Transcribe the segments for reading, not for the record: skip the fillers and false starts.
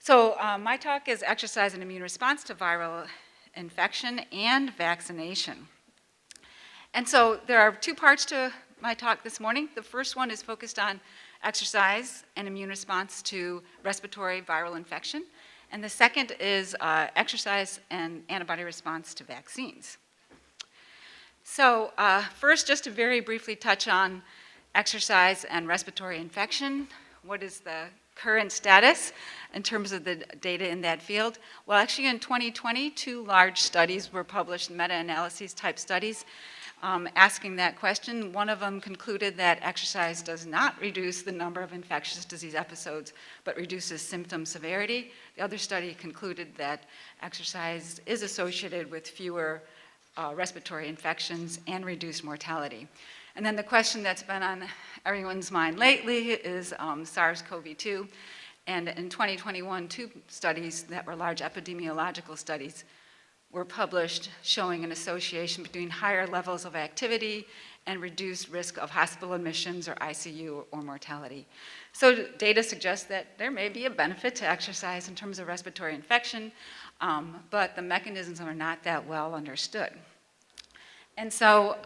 So my talk is exercise and immune response to viral infection and vaccination. And so there are two parts to my talk this morning. The first one is focused on exercise and immune response to respiratory viral infection. And the second is exercise and antibody response to vaccines. So first, just to very briefly touch on exercise and respiratory infection. What is the current status in terms of the data in that field? Well, actually in 2020, two large studies were published, meta-analyses type studies, asking that question. One of them concluded that exercise does not reduce the number of infectious disease episodes, but reduces symptom severity. The other study concluded that exercise is associated with fewer respiratory infections and reduced mortality. And then the question that's been on everyone's mind lately is SARS-CoV-2. And in 2021, two studies that were large epidemiological studies were published showing an association between higher levels of activity and reduced risk of hospital admissions or ICU or mortality. So data suggests that there may be a benefit to exercise in terms of respiratory infection, but the mechanisms are not that well understood. And so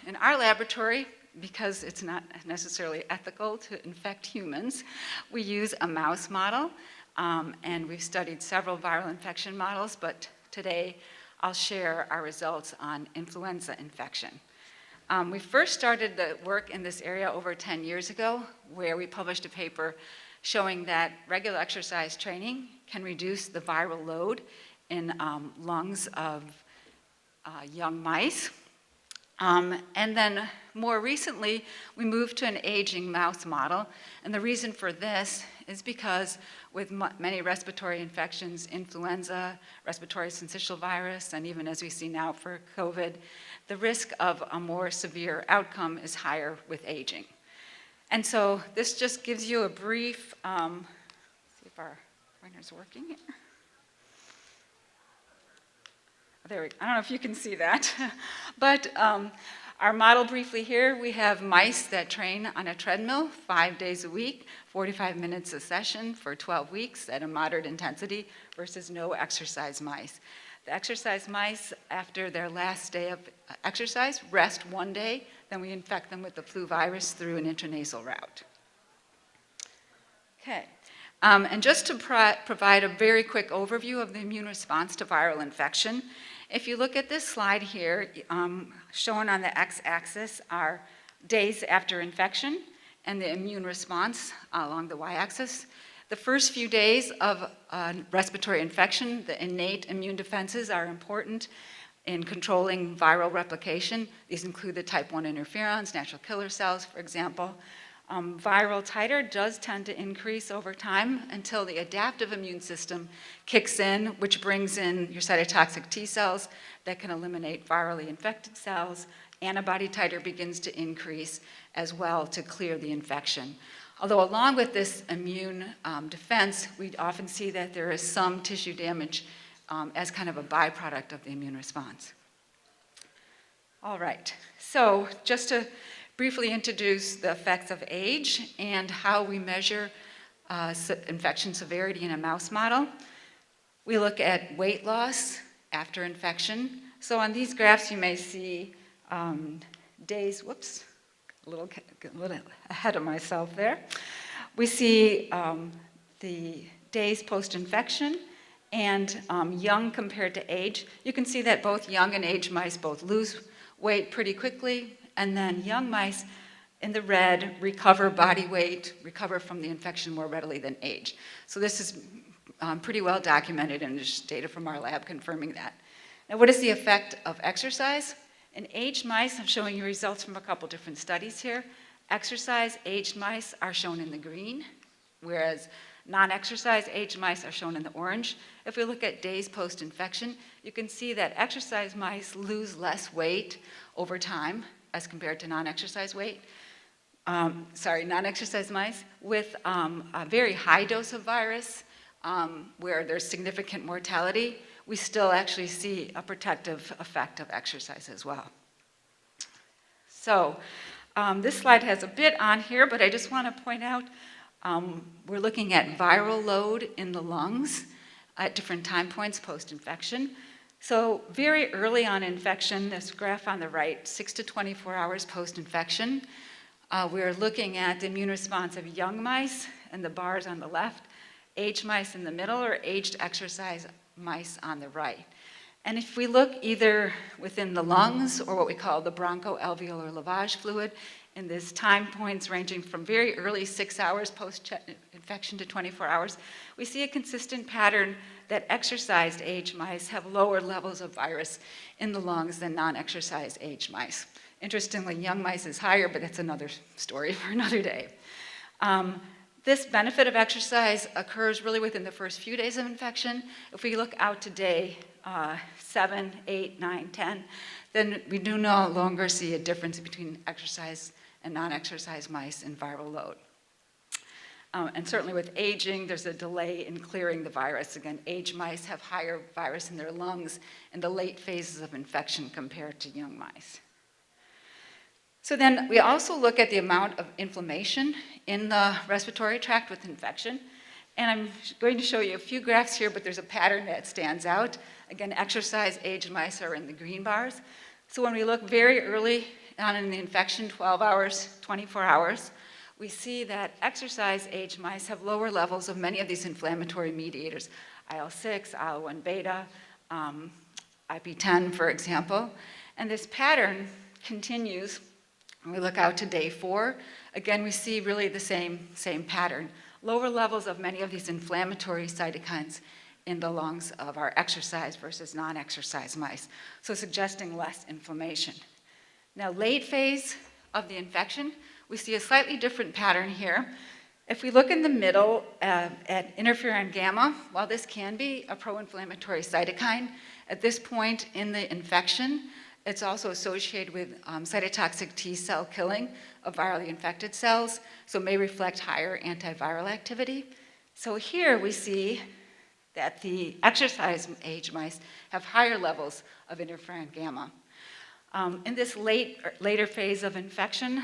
in our laboratory, because it's not necessarily ethical to infect humans, we use a mouse model, and we've studied several viral infection models, but today I'll share our results on influenza infection. We first started the work in this area over 10 years ago, where we published a paper showing that regular exercise training can reduce the viral load in lungs of young mice. And then more recently, we moved to an aging mouse model. And the reason for this is because with many respiratory infections, influenza, respiratory syncytial virus, and even as we see now for COVID, the risk of a more severe outcome is higher with aging. And so this just gives you a brief, see if our pointer's working here. There we go. I don't know if you can see that, but our model briefly here, we have mice that train on a treadmill 5 days a week, 45 minutes a session for 12 weeks at a moderate intensity versus no exercise mice. The exercise mice, after their last day of exercise, rest 1 day, then we infect them with the flu virus through an intranasal route. Okay. And just to provide a very quick overview of the immune response to viral infection, if you look at this slide here, shown on the x-axis are days after infection and the immune response along the y-axis. The first few days of respiratory infection, the innate immune defenses are important in controlling viral replication. These include the type 1 interferons, natural killer cells, for example. Viral titer does tend to increase over time until the adaptive immune system kicks in, which brings in your cytotoxic T cells that can eliminate virally infected cells. Antibody titer begins to increase as well to clear the infection. Although along with this immune defense, we often see that there is some tissue damage as kind of a byproduct of the immune response. All right, so just to briefly introduce the effects of age and how we measure infection severity in a mouse model. We look at weight loss after infection. So on these graphs, you may see days, whoops, a little ahead of myself there. We see the days post-infection and young compared to age. You can see that both young and aged mice both lose weight pretty quickly, and then young mice in the red recover body weight, recover from the infection more readily than age. So this is pretty well documented, and there's data from our lab confirming that. Now, what is the effect of exercise? In aged mice, I'm showing you results from a couple different studies here. Exercise aged mice are shown in the green, whereas non-exercise aged mice are shown in the orange. If we look at days post-infection, you can see that exercise mice lose less weight over time as compared to non-exercise non-exercise mice with a very high dose of virus where there's significant mortality. We still actually see a protective effect of exercise as well. So this slide has a bit on here, but I just want to point out We're looking at viral load in the lungs at different time points post-infection. So very early on infection, this graph on the right, 6 to 24 hours post-infection, we're looking at the immune response of young mice, and the bars on the left, aged mice in the middle, or aged exercise mice on the right. And if we look either within the lungs or what we call the bronchoalveolar lavage fluid, in this time points ranging from very early 6 hours post-infection to 24 hours, we see a consistent pattern that exercised aged mice have lower levels of virus in the lungs than non-exercise aged mice. Interestingly, young mice is higher, but it's another story for another day. This benefit of exercise occurs really within the first few days of infection. If we look out to day 7, 8, 9, 10, then we do no longer see a difference between exercise and non-exercise mice in viral load. And certainly with aging, there's a delay in clearing the virus. Again, aged mice have higher virus in their lungs in the late phases of infection compared to young mice. So then we also look at the amount of inflammation in the respiratory tract with infection. And I'm going to show you a few graphs here, but there's a pattern that stands out. Again, exercise aged mice are in the green bars. So when we look very early on in the infection, 12 hours, 24 hours, we see that exercise aged mice have lower levels of many of these inflammatory mediators, IL-6, IL-1 beta, IP-10, for example. And this pattern continues when we look out to day 4. Again, we see really the same pattern. Lower levels of many of these inflammatory cytokines in the lungs of our exercise versus non-exercise mice, so suggesting less inflammation. Now, late phase of the infection, we see a slightly different pattern here. If we look in the middle at interferon gamma, while this can be a pro-inflammatory cytokine, at this point in the infection, it's also associated with cytotoxic T cell killing of virally infected cells, so may reflect higher antiviral activity. So here we see that the exercise aged mice have higher levels of interferon gamma. In this later phase of infection,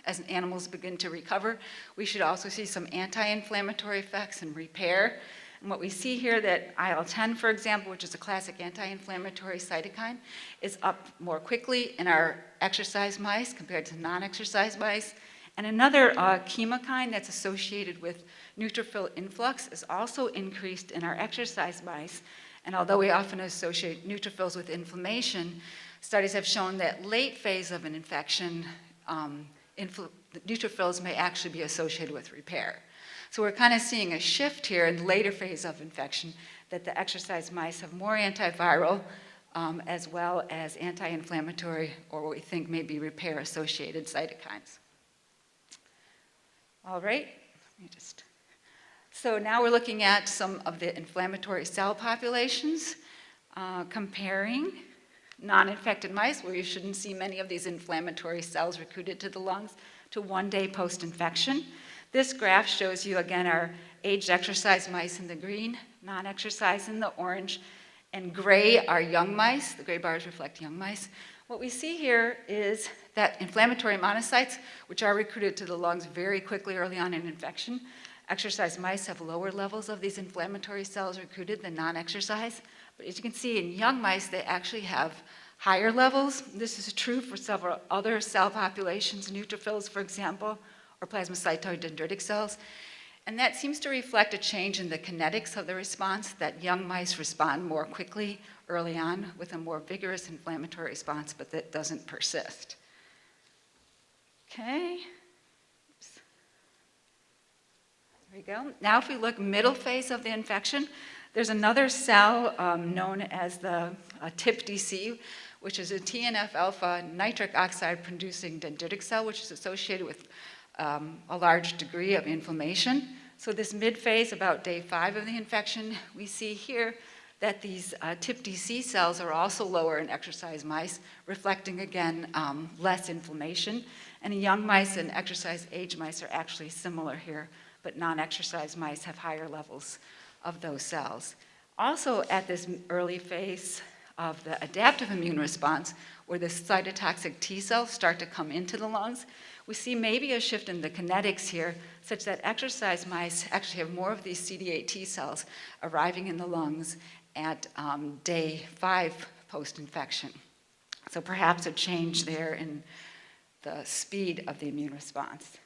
as animals begin to recover, we should also see some anti-inflammatory effects and repair. And what we see here that IL-10, for example, which is a classic anti-inflammatory cytokine, is up more quickly in our exercise mice compared to non-exercise mice. And another chemokine that's associated with neutrophil influx is also increased in our exercise mice. And although we often associate neutrophils with inflammation, studies have shown that late phase of an infection, neutrophils may actually be associated with repair. So we're kind of seeing a shift here in the later phase of infection that the exercise mice have more antiviral as well as anti-inflammatory, or what we think may be repair-associated cytokines. All right, so now we're looking at some of the inflammatory cell populations, comparing non-infected mice, where you shouldn't see many of these inflammatory cells recruited to the lungs, to 1 day post-infection. This graph shows you, again, our aged exercise mice in the green, non-exercise in the orange, and gray are young mice. The gray bars reflect young mice. What we see here is that inflammatory monocytes, which are recruited to the lungs very quickly early on in infection, exercise mice have lower levels of these inflammatory cells recruited than non-exercise. But as you can see, in young mice, they actually have higher levels. This is true for several other cell populations, neutrophils, for example, or plasmacytoid dendritic cells. And that seems to reflect a change in the kinetics of the response, that young mice respond more quickly early on with a more vigorous inflammatory response, but that doesn't persist. Okay. Oops. There we go. Now if we look middle phase of the infection, there's another cell known as the TIP-DC, which is a TNF-alpha nitric oxide producing dendritic cell, which is associated with a large degree of inflammation. So this mid-phase, about day 5 of the infection, we see here that these TIP-DC cells are also lower in exercise mice, reflecting, again, less inflammation. And in young mice and exercise-age mice are actually similar here, but non-exercise mice have higher levels of those cells. Also at this early phase of the adaptive immune response, where the cytotoxic T cells start to come into the lungs, we see maybe a shift in the kinetics here, such that exercise mice actually have more of these CD8 T cells arriving in the lungs at day 5 post-infection. So perhaps a change there in the speed of the immune response.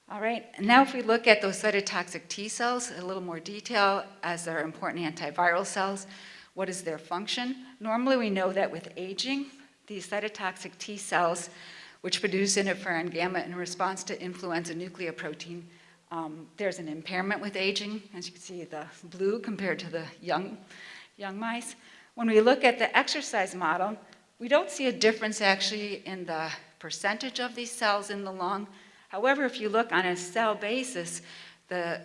All right, and now if we look at those cytotoxic T cells in a little more detail, as they're important antiviral cells, what is their function? Normally we know that with aging, these cytotoxic T cells, which produce interferon gamma in response to influenza nucleoprotein, there's an impairment with aging, as you can see the blue compared to the young mice. When we look at the exercise model, we don't see a difference actually in the percentage of these cells in the lung. However, if you look on a cell basis, the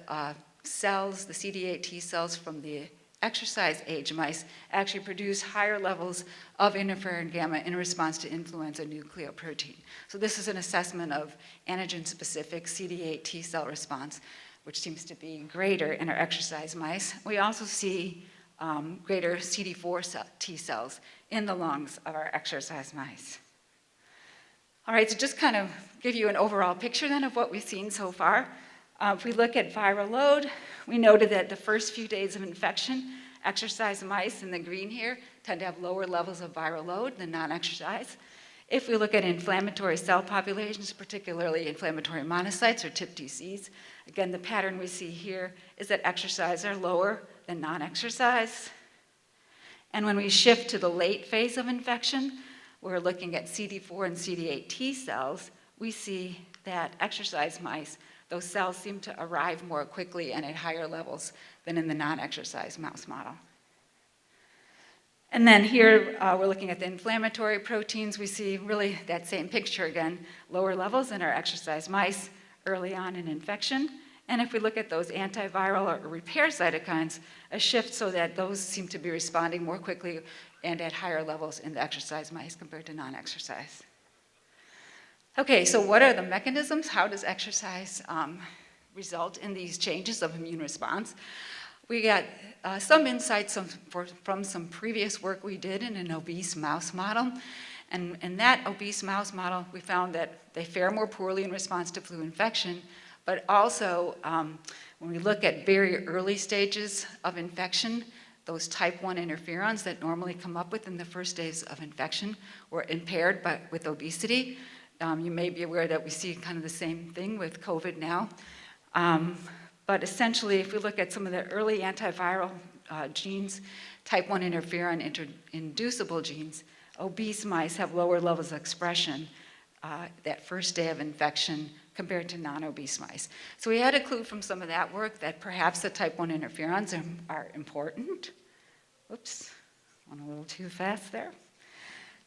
cells, the CD8 T cells from the exercise age mice actually produce higher levels of interferon gamma in response to influenza nucleoprotein. So this is an assessment of antigen-specific CD8 T cell response, which seems to be greater in our exercise mice. We also see greater CD4 T cells in the lungs of our exercise mice. All right, so just kind of give you an overall picture then of what we've seen so far. If we look at viral load, we noted that the first few days of infection, exercise mice in the green here tend to have lower levels of viral load than non-exercise. If we look at inflammatory cell populations, particularly inflammatory monocytes or TIP-TCs, again, the pattern we see here is that exercise are lower than non-exercise. And when we shift to the late phase of infection, we're looking at CD4 and CD8 T cells, we see that exercise mice, those cells seem to arrive more quickly and at higher levels than in the non-exercise mouse model. And then here, we're looking at the inflammatory proteins. We see really that same picture again, lower levels in our exercise mice early on in infection. And if we look at those antiviral or repair cytokines, a shift so that those seem to be responding more quickly and at higher levels in the exercise mice compared to non-exercise. Okay, so what are the mechanisms? How does exercise result in these changes of immune response? We got some insights from some previous work we did in an obese mouse model. And in that obese mouse model, we found that they fare more poorly in response to flu infection, but also when we look at very early stages of infection, those type 1 interferons that normally come up within the first days of infection were impaired with obesity. You may be aware that we see kind of the same thing with COVID now. But essentially, if we look at some of the early antiviral genes, type 1 interferon inducible genes, obese mice have lower levels of expression that first day of infection compared to non-obese mice. So we had a clue from some of that work that perhaps the type 1 interferons are important. Whoops, went a little too fast there.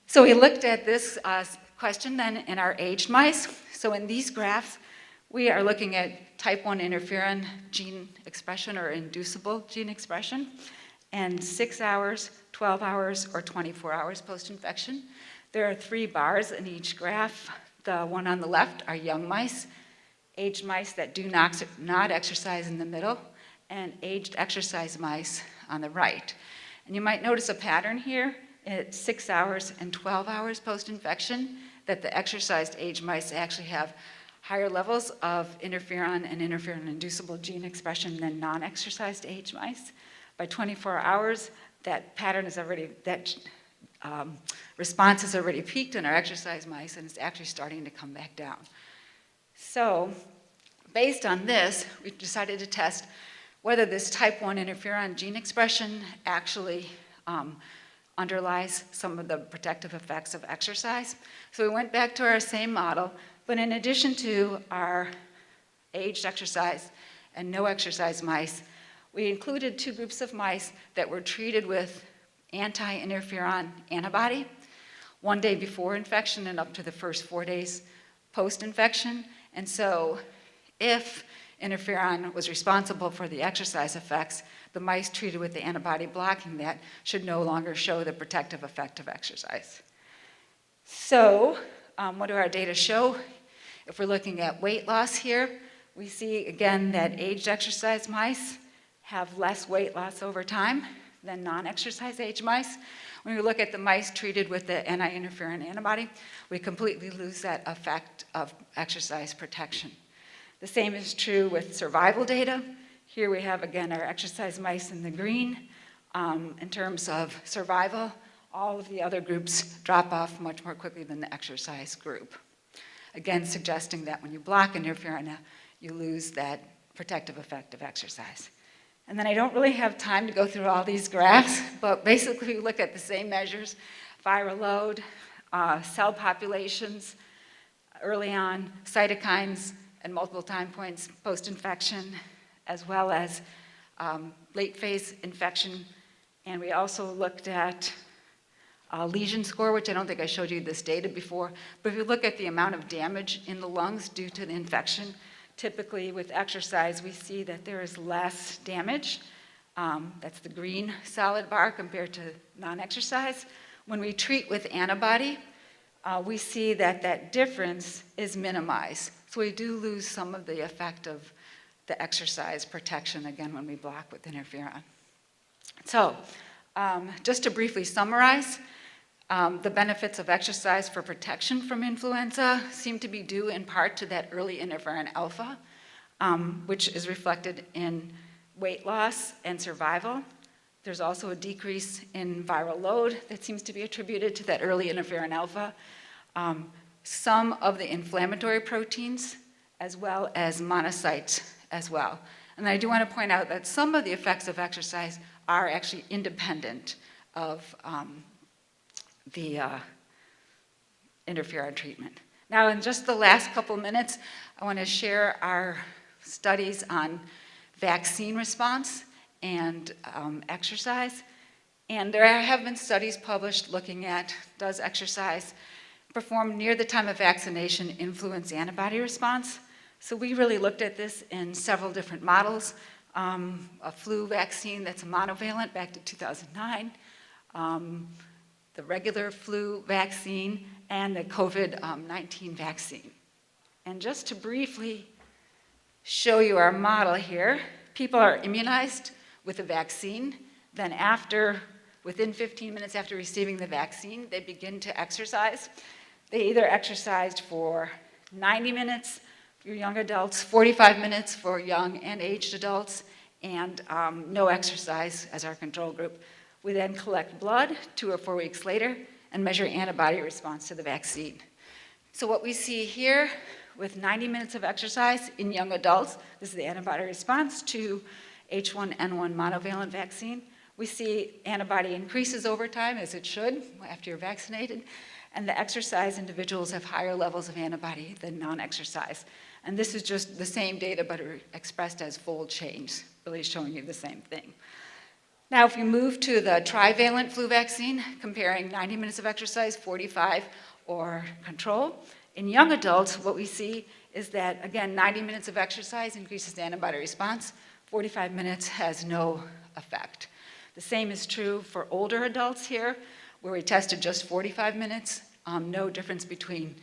So we looked at this question then in our aged mice. So in these graphs, we are looking at type 1 interferon gene expression or inducible gene expression, and 6 hours, 12 hours, or 24 hours post-infection. There are 3 bars in each graph. The one on the left are young mice, aged mice that do not exercise in the middle, and aged exercise mice on the right. And you might notice a pattern here at 6 hours and 12 hours post-infection that the exercised aged mice actually have higher levels of interferon and interferon-inducible gene expression than non-exercised aged mice. By 24 hours, that pattern is already, response has already peaked in our exercise mice, and it's actually starting to come back down. So, based on this, we decided to test whether this type 1 interferon gene expression actually underlies some of the protective effects of exercise. So we went back to our same model, but in addition to our aged exercise and no exercise mice, we included 2 groups of mice that were treated with anti-interferon antibody 1 day before infection and up to the first 4 days post-infection. And so if interferon was responsible for the exercise effects, the mice treated with the antibody blocking that should no longer show the protective effect of exercise. So what do our data show? If we're looking at weight loss here, we see again that aged exercise mice have less weight loss over time. than non-exercise age mice. When we look at the mice treated with the anti-interferon antibody, we completely lose that effect of exercise protection. The same is true with survival data. Here we have, again, our exercise mice in the green. In terms of survival, all of the other groups drop off much more quickly than the exercise group. Again, suggesting that when you block interferon, you lose that protective effect of exercise. And then I don't really have time to go through all these graphs, but basically we look at the same measures: viral load, cell populations early on, cytokines at multiple time points post-infection, as well as late phase infection. And we also looked at lesion score, which I don't think I showed you this data before, but if you look at the amount of damage in the lungs due to the infection, typically with exercise, we see that there is less damage. That's the green solid bar compared to non-exercise. When we treat with antibody, we see that that difference is minimized. So we do lose some of the effect of the exercise protection, again, when we block with interferon. So just to briefly summarize, the benefits of exercise for protection from influenza seem to be due in part to that early interferon alpha, which is reflected in weight loss and survival. There's also a decrease in viral load that seems to be attributed to that early interferon alpha. Some of the inflammatory proteins, as well as monocytes as well. And I do want to point out that some of the effects of exercise are actually independent of the interferon treatment. Now, in just the last couple minutes, I want to share our studies on vaccine response and exercise. And there have been studies published looking at, does exercise performed near the time of vaccination influence antibody response? So we really looked at this in several different models. A flu vaccine that's a monovalent back to 2009, the regular flu vaccine, and the COVID-19 vaccine. And just to briefly show you our model here, people are immunized with a vaccine. Then within 15 minutes after receiving the vaccine, they begin to exercise. They either exercised for 90 minutes for young adults, 45 minutes for young and aged adults, and no exercise as our control group. We then collect blood 2 or 4 weeks later and measure antibody response to the vaccine. So what we see here with 90 minutes of exercise in young adults, this is the antibody response to H1N1 monovalent vaccine. We see antibody increases over time, as it should after you're vaccinated, and the exercise individuals have higher levels of antibody than non-exercise. And this is just the same data, but expressed as fold change, really showing you the same thing. Now, if you move to the trivalent flu vaccine, comparing 90 minutes of exercise, 45, or control, in young adults, what we see is that, again, 90 minutes of exercise increases the antibody response, 45 minutes has no effect. The same is true for older adults here, where we tested just 45 minutes, no difference between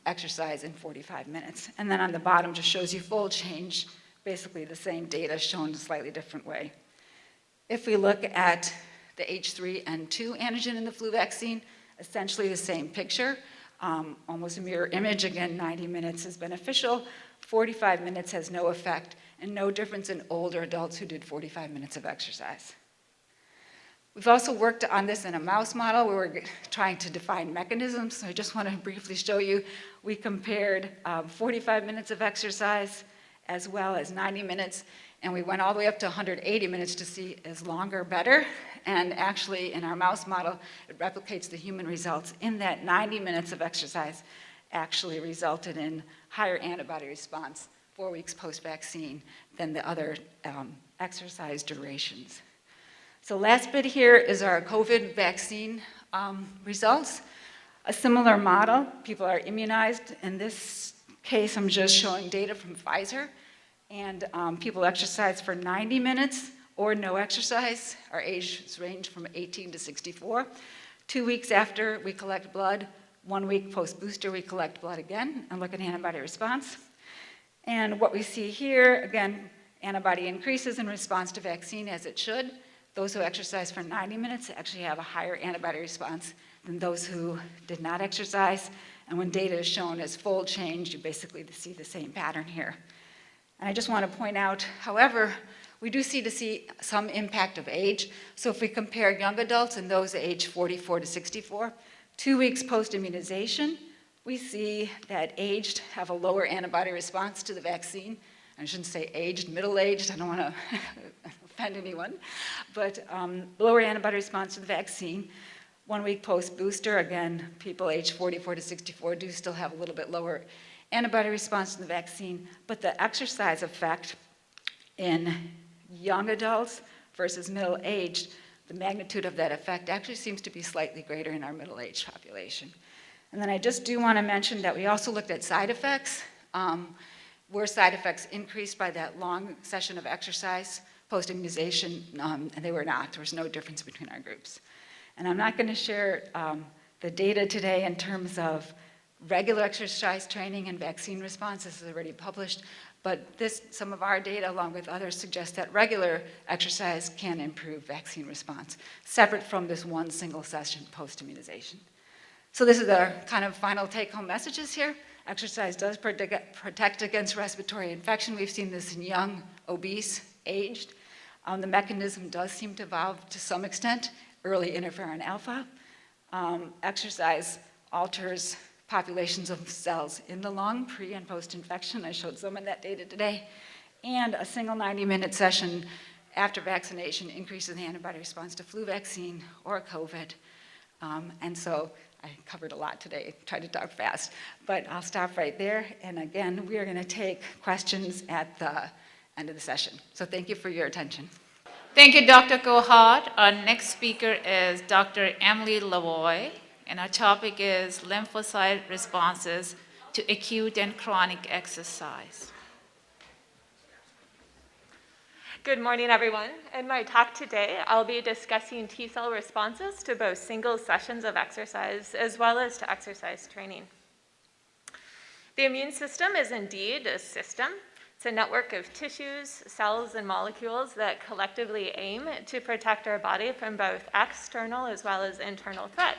exercise in 45 minutes. And then on the bottom just shows you fold change, basically the same data shown in a slightly different way. If we look at the H3N2 antigen in the flu vaccine, essentially the same picture, almost a mirror image. Again, 90 minutes is beneficial, 45 minutes has no effect, and no difference in older adults who did 45 minutes of exercise. We've also worked on this in a mouse model where we're trying to define mechanisms. So I just want to briefly show you, we compared 45 minutes of exercise as well as 90 minutes, and we went all the way up to 180 minutes to see is longer better. And actually, in our mouse model, it replicates the human results in that 90 minutes of exercise actually resulted in higher antibody response 4 weeks post-vaccine than the other exercise durations. So last bit here is our COVID vaccine results. A similar model, people are immunized. In this case, I'm just showing data from Pfizer. And people exercise for 90 minutes or no exercise. Our ages range from 18 to 64. 2 weeks after we collect blood, 1 week post-booster, we collect blood again and look at antibody response. And what we see here, again, antibody increases in response to vaccine as it should, those who exercise for 90 minutes actually have a higher antibody response than those who did not exercise. And when data is shown as fold change, you basically see the same pattern here. And I just want to point out, however, we do see some impact of age. So if we compare young adults and those aged 44 to 64, 2 weeks post-immunization, we see that aged have a lower antibody response to the vaccine. I shouldn't say aged, middle-aged, I don't want to offend anyone, but lower antibody response to the vaccine. 1 week post-booster, again, people aged 44 to 64 do still have a little bit lower antibody response to the vaccine, but the exercise effect in young adults versus middle-aged, the magnitude of that effect actually seems to be slightly greater in our middle-aged population. And then I just do want to mention that we also looked at side effects. Were side effects increased by that long session of exercise post-immunization? And they were not. There was no difference between our groups. And I'm not going to share the data today in terms of regular exercise training and vaccine response. This is already published. But some of our data, along with others, suggest that regular exercise can improve vaccine response, separate from this one single session post-immunization. So this is our kind of final take-home messages here. Exercise does protect against respiratory infection. We've seen this in young, obese, aged. The mechanism does seem to evolve to some extent, early interferon alpha. Exercise alters populations of cells in the lung, pre and post-infection. I showed some of that data today. And a single 90-minute session after vaccination increases the antibody response to flu vaccine or COVID. And so I covered a lot today, tried to talk fast, but I'll stop right there. And again, we are going to take questions at the end of the session. So thank you for your attention. Thank you, Dr. Kohut. Our next speaker is Dr. Emily Lavoie, and our topic is lymphocyte responses to acute and chronic exercise. Good morning, everyone. In my talk today, I'll be discussing T-cell responses to both single sessions of exercise as well as to exercise training. The immune system is indeed a system. It's a network of tissues, cells, and molecules that collectively aim to protect our body from both external as well as internal threat.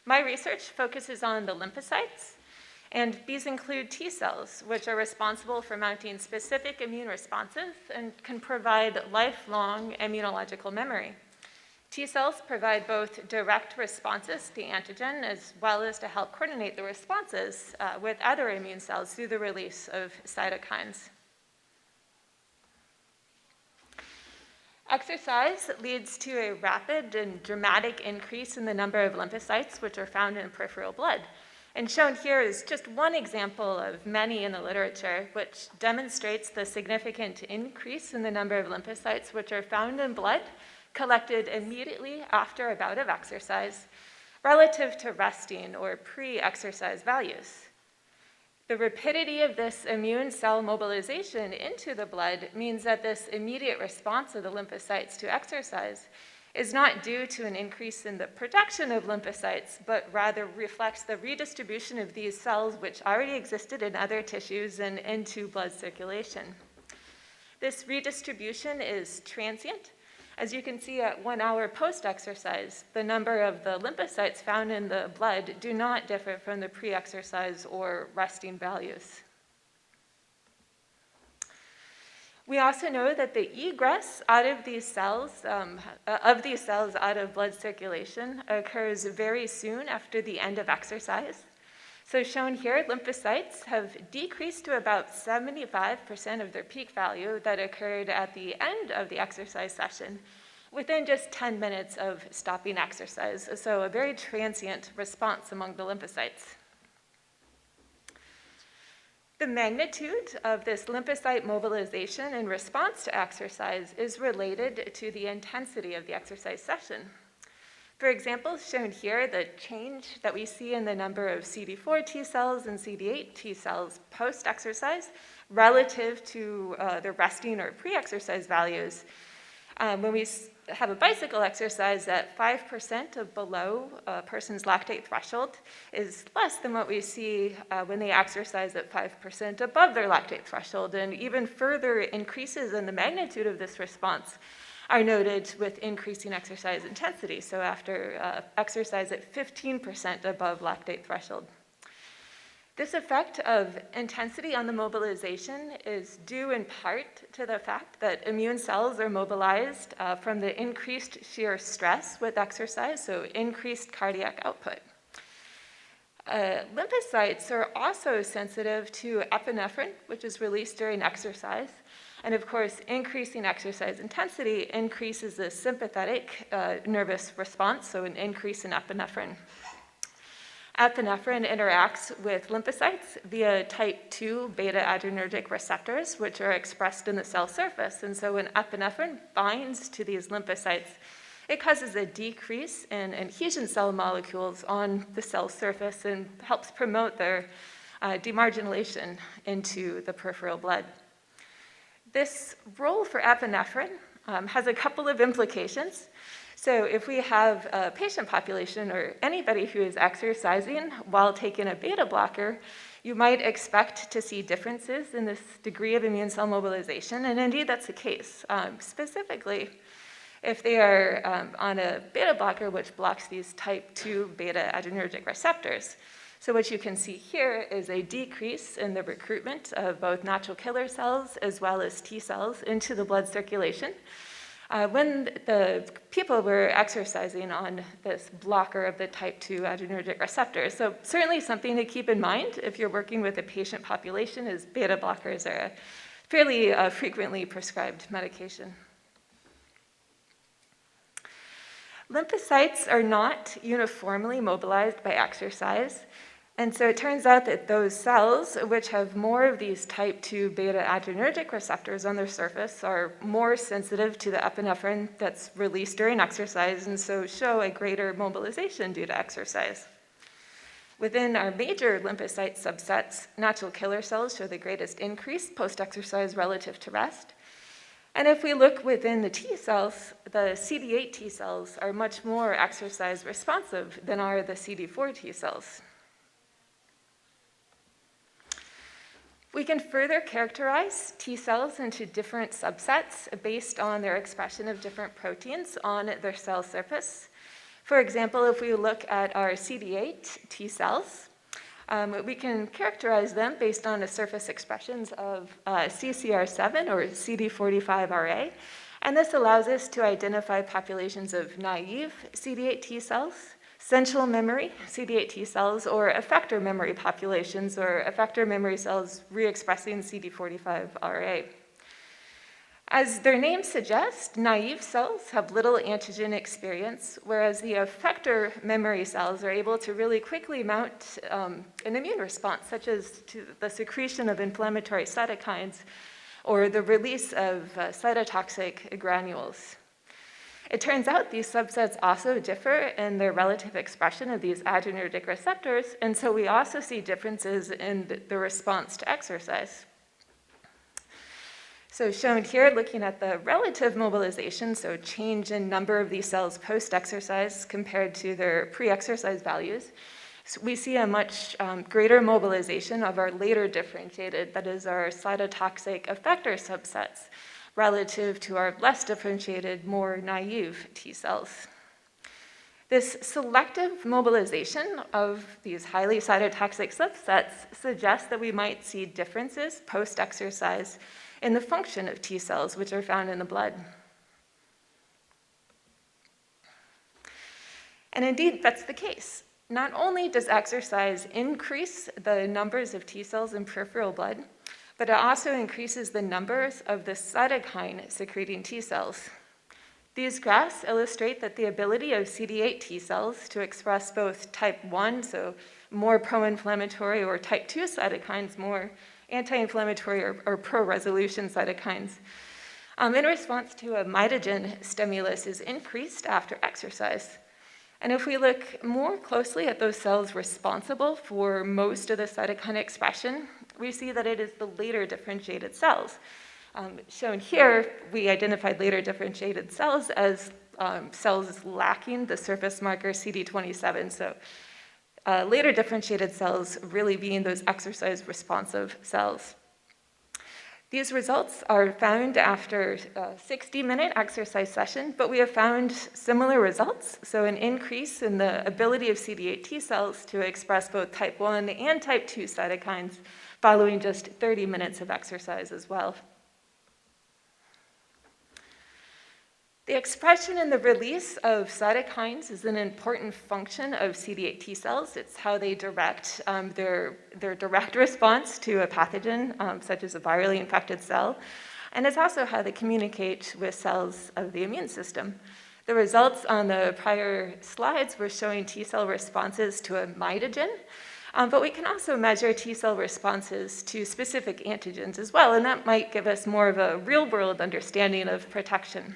My research focuses on the lymphocytes, and these include T cells, which are responsible for mounting specific immune responses and can provide lifelong immunological memory. T cells provide both direct responses to the antigen as well as to help coordinate the responses with other immune cells through the release of cytokines. Exercise leads to a rapid and dramatic increase in the number of lymphocytes which are found in peripheral blood. And shown here is just one example of many in the literature, which demonstrates the significant increase in the number of lymphocytes which are found in blood collected immediately after a bout of exercise relative to resting or pre-exercise values. The rapidity of this immune cell mobilization into the blood means that this immediate response of the lymphocytes to exercise is not due to an increase in the production of lymphocytes, but rather reflects the redistribution of these cells which already existed in other tissues and into blood circulation. This redistribution is transient. As you can see at 1 hour post-exercise, the number of the lymphocytes found in the blood do not differ from the pre-exercise or resting values. We also know that the egress out of these cells, out of blood circulation occurs very soon after the end of exercise. So shown here, lymphocytes have decreased to about 75% of their peak value that occurred at the end of the exercise session within just 10 minutes of stopping exercise. So a very transient response among the lymphocytes. The magnitude of this lymphocyte mobilization in response to exercise is related to the intensity of the exercise session. For example, shown here, the change that we see in the number of CD4 T cells and CD8 T cells post-exercise relative to the resting or pre-exercise values. When we have a bicycle exercise at 5% of below a person's lactate threshold is less than what we see when they exercise at 5% above their lactate threshold, and even further increases in the magnitude of this response are noted with increasing exercise intensity, so after exercise at 15% above lactate threshold. This effect of intensity on the mobilization is due in part to the fact that immune cells are mobilized from the increased shear stress with exercise, so increased cardiac output. Lymphocytes are also sensitive to epinephrine, which is released during exercise. And of course, increasing exercise intensity increases the sympathetic nervous response, so an increase in epinephrine. Epinephrine interacts with lymphocytes via type 2 beta-adrenergic receptors, which are expressed in the cell surface. And so when epinephrine binds to these lymphocytes, it causes a decrease in adhesion cell molecules on the cell surface and helps promote their demargination into the peripheral blood. This role for epinephrine has a couple of implications. So if we have a patient population or anybody who is exercising while taking a beta blocker, you might expect to see differences in this degree of immune cell mobilization, and indeed that's the case. Specifically, if they are on a beta blocker which blocks these type 2 beta-adrenergic receptors. So what you can see here is a decrease in the recruitment of both natural killer cells as well as T cells into the blood circulation. When the people were exercising on this blocker of the type 2 adrenergic receptors. So certainly something to keep in mind if you're working with a patient population is beta blockers are a fairly frequently prescribed medication. Lymphocytes are not uniformly mobilized by exercise. And so it turns out that those cells which have more of these type 2 beta-adrenergic receptors on their surface are more sensitive to the epinephrine that's released during exercise and so show a greater mobilization due to exercise. Within our major lymphocyte subsets, natural killer cells show the greatest increase post-exercise relative to rest. And if we look within the T cells, the CD8 T cells are much more exercise responsive than are the CD4 T cells. We can further characterize T cells into different subsets based on their expression of different proteins on their cell surface. For example, if we look at our CD8 T cells, we can characterize them based on the surface expressions of CCR7 or CD45RA. And this allows us to identify populations of naive CD8 T cells, central memory CD8 T cells, or effector memory populations, or effector memory cells re-expressing CD45RA. As their names suggest, naive cells have little antigen experience, whereas the effector memory cells are able to really quickly mount an immune response, such as to the secretion of inflammatory cytokines or the release of cytotoxic granules. It turns out these subsets also differ in their relative expression of these adrenergic receptors, and so we also see differences in the response to exercise. So shown here, looking at the relative mobilization, so change in number of these cells post-exercise compared to their pre-exercise values, so we see a much greater mobilization of our later differentiated, that is our cytotoxic effector subsets, relative to our less differentiated, more naive T cells. This selective mobilization of these highly cytotoxic subsets suggests that we might see differences post-exercise in the function of T cells, which are found in the blood. And indeed, that's the case. Not only does exercise increase the numbers of T cells in peripheral blood, but it also increases the numbers of the cytokine-secreting T cells. These graphs illustrate that the ability of CD8 T cells to express both type 1, so more pro-inflammatory, or type 2 cytokines, more anti-inflammatory or pro-resolution cytokines, in response to a mitogen stimulus is increased after exercise. And if we look more closely at those cells responsible for most of the cytokine expression, we see that it is the later differentiated cells. Shown here, we identified later differentiated cells as cells lacking the surface marker CD27. So later differentiated cells really being those exercise responsive cells. These results are found after a 60-minute exercise session, but we have found similar results, so an increase in the ability of CD8 T cells to express both type 1 and type 2 cytokines following just 30 minutes of exercise as well. The expression and the release of cytokines is an important function of CD8 T cells. It's how they direct their direct response to a pathogen, such as a virally infected cell, and it's also how they communicate with cells of the immune system. The results on the prior slides were showing T cell responses to a mitogen, but we can also measure T cell responses to specific antigens as well, and that might give us more of a real-world understanding of protection.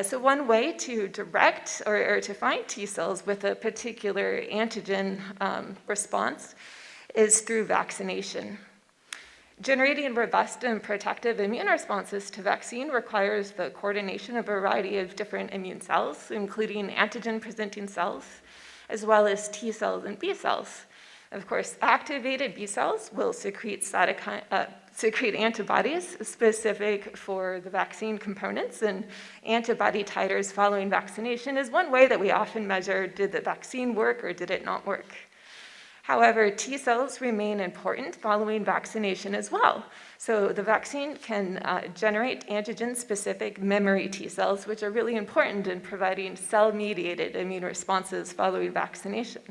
So one way to direct or to find T cells with a particular antigen response is through vaccination. Generating robust and protective immune responses to vaccine requires the coordination of a variety of different immune cells, including antigen-presenting cells, as well as T cells and B cells. Of course, activated B cells will secrete antibodies specific for the vaccine components, and antibody titers following vaccination is one way that we often measure, did the vaccine work or did it not work? However, T cells remain important following vaccination as well. So the vaccine can generate antigen-specific memory T cells, which are really important in providing cell-mediated immune responses following vaccination.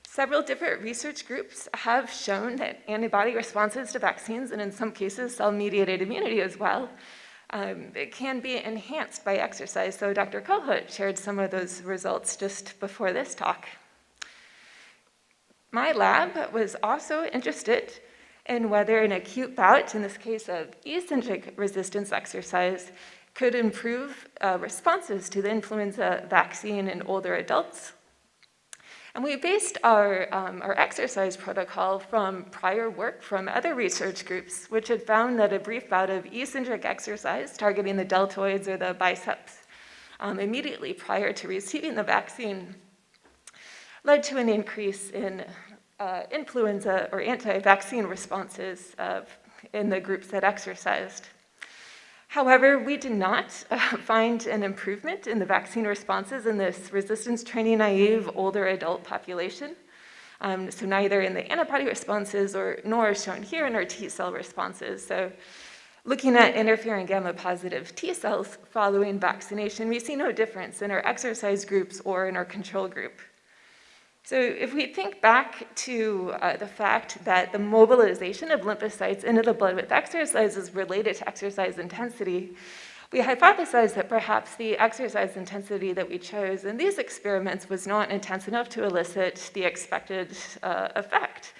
Several different research groups have shown that antibody responses to vaccines, and in some cases cell-mediated immunity as well, it can be enhanced by exercise. So Dr. Kohut shared some of those results just before this talk. My lab was also interested in whether an acute bout, in this case of eccentric resistance exercise, could improve responses to the influenza vaccine in older adults. And we based our exercise protocol from prior work from other research groups, which had found that a brief bout of eccentric exercise targeting the deltoids or the biceps immediately prior to receiving the vaccine led to an increase in influenza or anti-vaccine responses in the groups that exercised. However, we did not find an improvement in the vaccine responses in this resistance training naive older adult population. So neither in the antibody responses nor shown here in our T cell responses. So looking at interferon gamma positive T cells following vaccination, we see no difference in our exercise groups or in our control group. So if we think back to the fact that the mobilization of lymphocytes into the blood with exercise is related to exercise intensity, we hypothesized that perhaps the exercise intensity that we chose in these experiments was not intense enough to elicit the expected effect.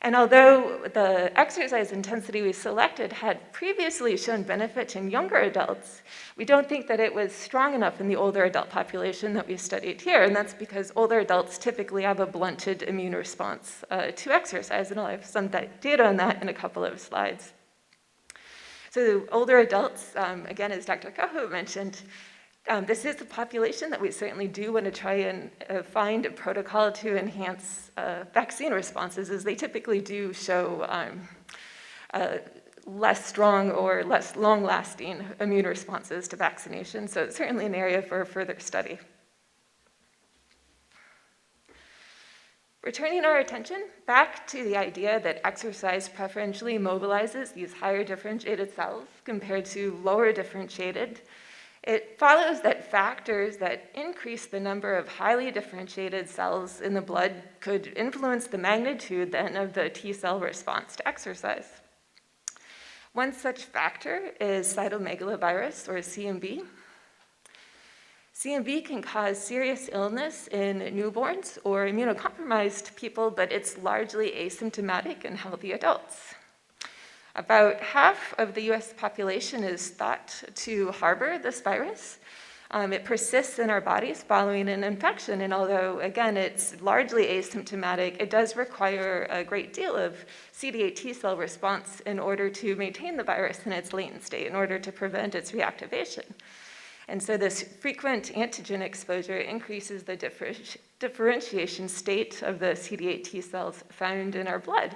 And although the exercise intensity we selected had previously shown benefit in younger adults, we don't think that it was strong enough in the older adult population that we studied here, and that's because older adults typically have a blunted immune response to exercise, and I'll have some data on that in a couple of slides. So older adults, again, as Dr. Kohut mentioned, this is a population that we certainly do want to try and find a protocol to enhance vaccine responses, as they typically do show less strong or less long-lasting immune responses to vaccination. So it's certainly an area for further study. Returning our attention back to the idea that exercise preferentially mobilizes these higher differentiated cells compared to lower differentiated, it follows that factors that increase the number of highly differentiated cells in the blood could influence the magnitude then of the T cell response to exercise. One such factor is cytomegalovirus, or CMV. CMV can cause serious illness in newborns or immunocompromised people, but it's largely asymptomatic in healthy adults. About half of the US population is thought to harbor this virus. It persists in our bodies following an infection, and although, again, it's largely asymptomatic, it does require a great deal of CD8 T cell response in order to maintain the virus in its latent state, in order to prevent its reactivation. And so this frequent antigen exposure increases the differentiation state of the CD8 T cells found in our blood.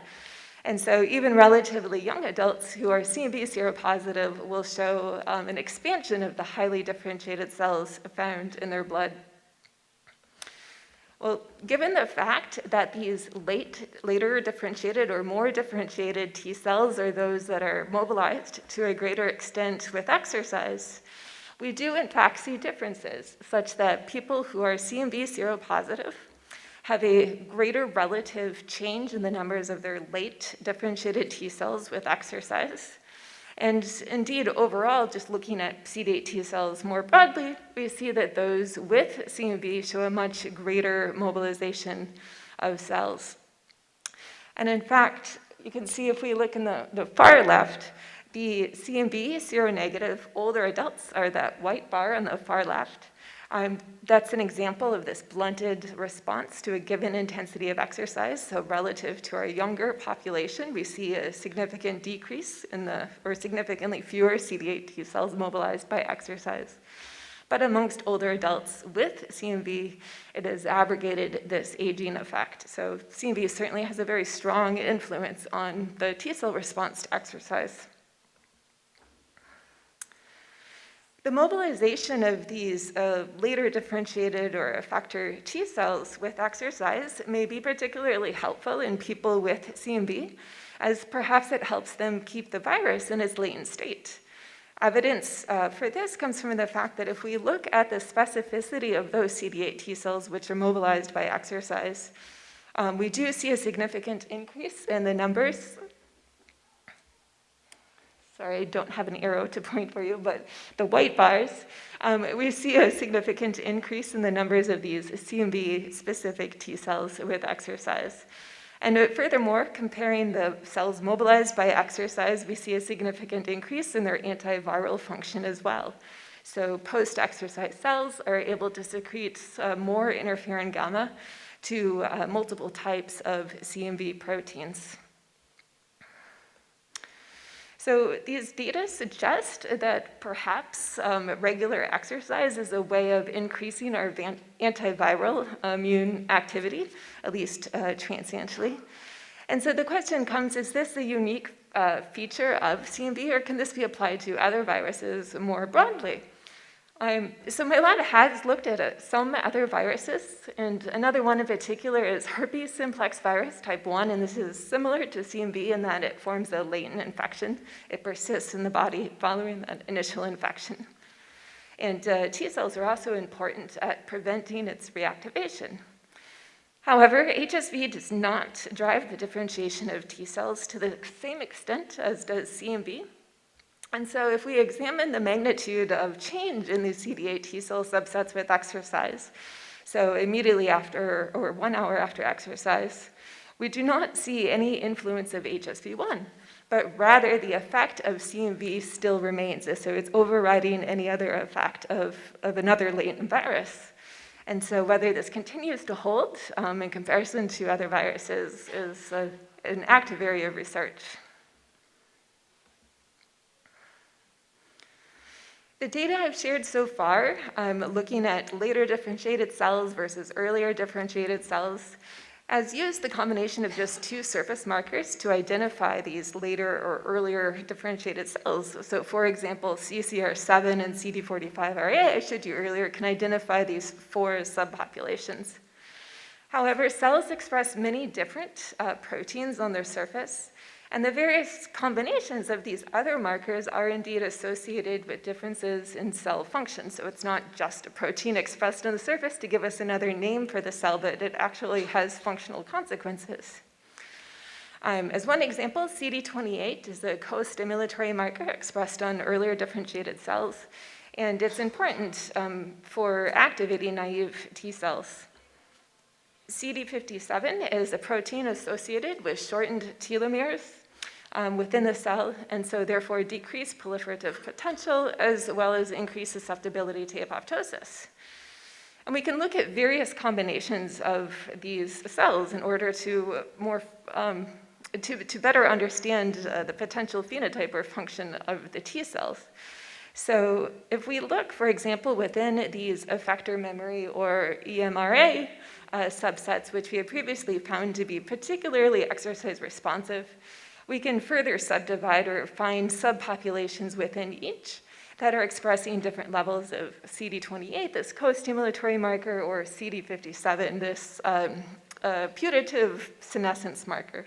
And so even relatively young adults who are CMV seropositive will show an expansion of the highly differentiated cells found in their blood. Well, given the fact that these later differentiated or more differentiated T cells are those that are mobilized to a greater extent with exercise, we do in fact see differences such that people who are CMV seropositive have a greater relative change in the numbers of their late differentiated T cells with exercise. And indeed, overall, just looking at CD8 T cells more broadly, we see that those with CMV show a much greater mobilization of cells. And in fact, you can see if we look in the far left, the CMV seronegative older adults are that white bar on the far left. That's an example of this blunted response to a given intensity of exercise. So relative to our younger population, we see a significant decrease or significantly fewer CD8 T cells mobilized by exercise. But amongst older adults with CMV, it has abrogated this aging effect. So CMV certainly has a very strong influence on the T cell response to exercise. The mobilization of these later differentiated or effector T cells with exercise may be particularly helpful in people with CMV, as perhaps it helps them keep the virus in its latent state. Evidence for this comes from the fact that if we look at the specificity of those CD8 T cells which are mobilized by exercise, we do see a significant increase in the numbers. Sorry, I don't have an arrow to point for you, but the white bars, we see a significant increase in the numbers of these CMV-specific T cells with exercise. And furthermore, comparing the cells mobilized by exercise, we see a significant increase in their antiviral function as well. So post-exercise cells are able to secrete more interferon gamma to multiple types of CMV proteins. So these data suggest that perhaps regular exercise is a way of increasing our antiviral immune activity, at least transiently. And so the question comes, is this a unique feature of CMV, or can this be applied to other viruses more broadly? So my lab has looked at some other viruses, and another one in particular is herpes simplex virus type 1, and this is similar to CMV in that it forms a latent infection. It persists in the body following that initial infection. And T cells are also important at preventing its reactivation. However, HSV does not drive the differentiation of T cells to the same extent as does CMV. And so if we examine the magnitude of change in these CD8 T cell subsets with exercise, so immediately after or 1 hour after exercise, we do not see any influence of HSV1, but rather the effect of CMV still remains. So it's overriding any other effect of another latent virus. And so whether this continues to hold in comparison to other viruses is an active area of research. The data I've shared so far, looking at later differentiated cells versus earlier differentiated cells, has used the combination of just two surface markers to identify these later or earlier differentiated cells. So for example, CCR7 and CD45RA I showed you earlier can identify these 4 subpopulations. However, cells express many different proteins on their surface, and the various combinations of these other markers are indeed associated with differences in cell function. So it's not just a protein expressed on the surface to give us another name for the cell, but it actually has functional consequences. As one example, CD28 is a co-stimulatory marker expressed on earlier differentiated cells, and it's important for activating naive T cells. CD57 is a protein associated with shortened telomeres within the cell, and so therefore decreased proliferative potential as well as increased susceptibility to apoptosis. And we can look at various combinations of these cells in order to better understand the potential phenotype or function of the T cells. So if we look, for example, within these effector memory or EMRA subsets, which we had previously found to be particularly exercise responsive, we can further subdivide or find subpopulations within each that are expressing different levels of CD28, this co-stimulatory marker, or CD57, this putative senescence marker.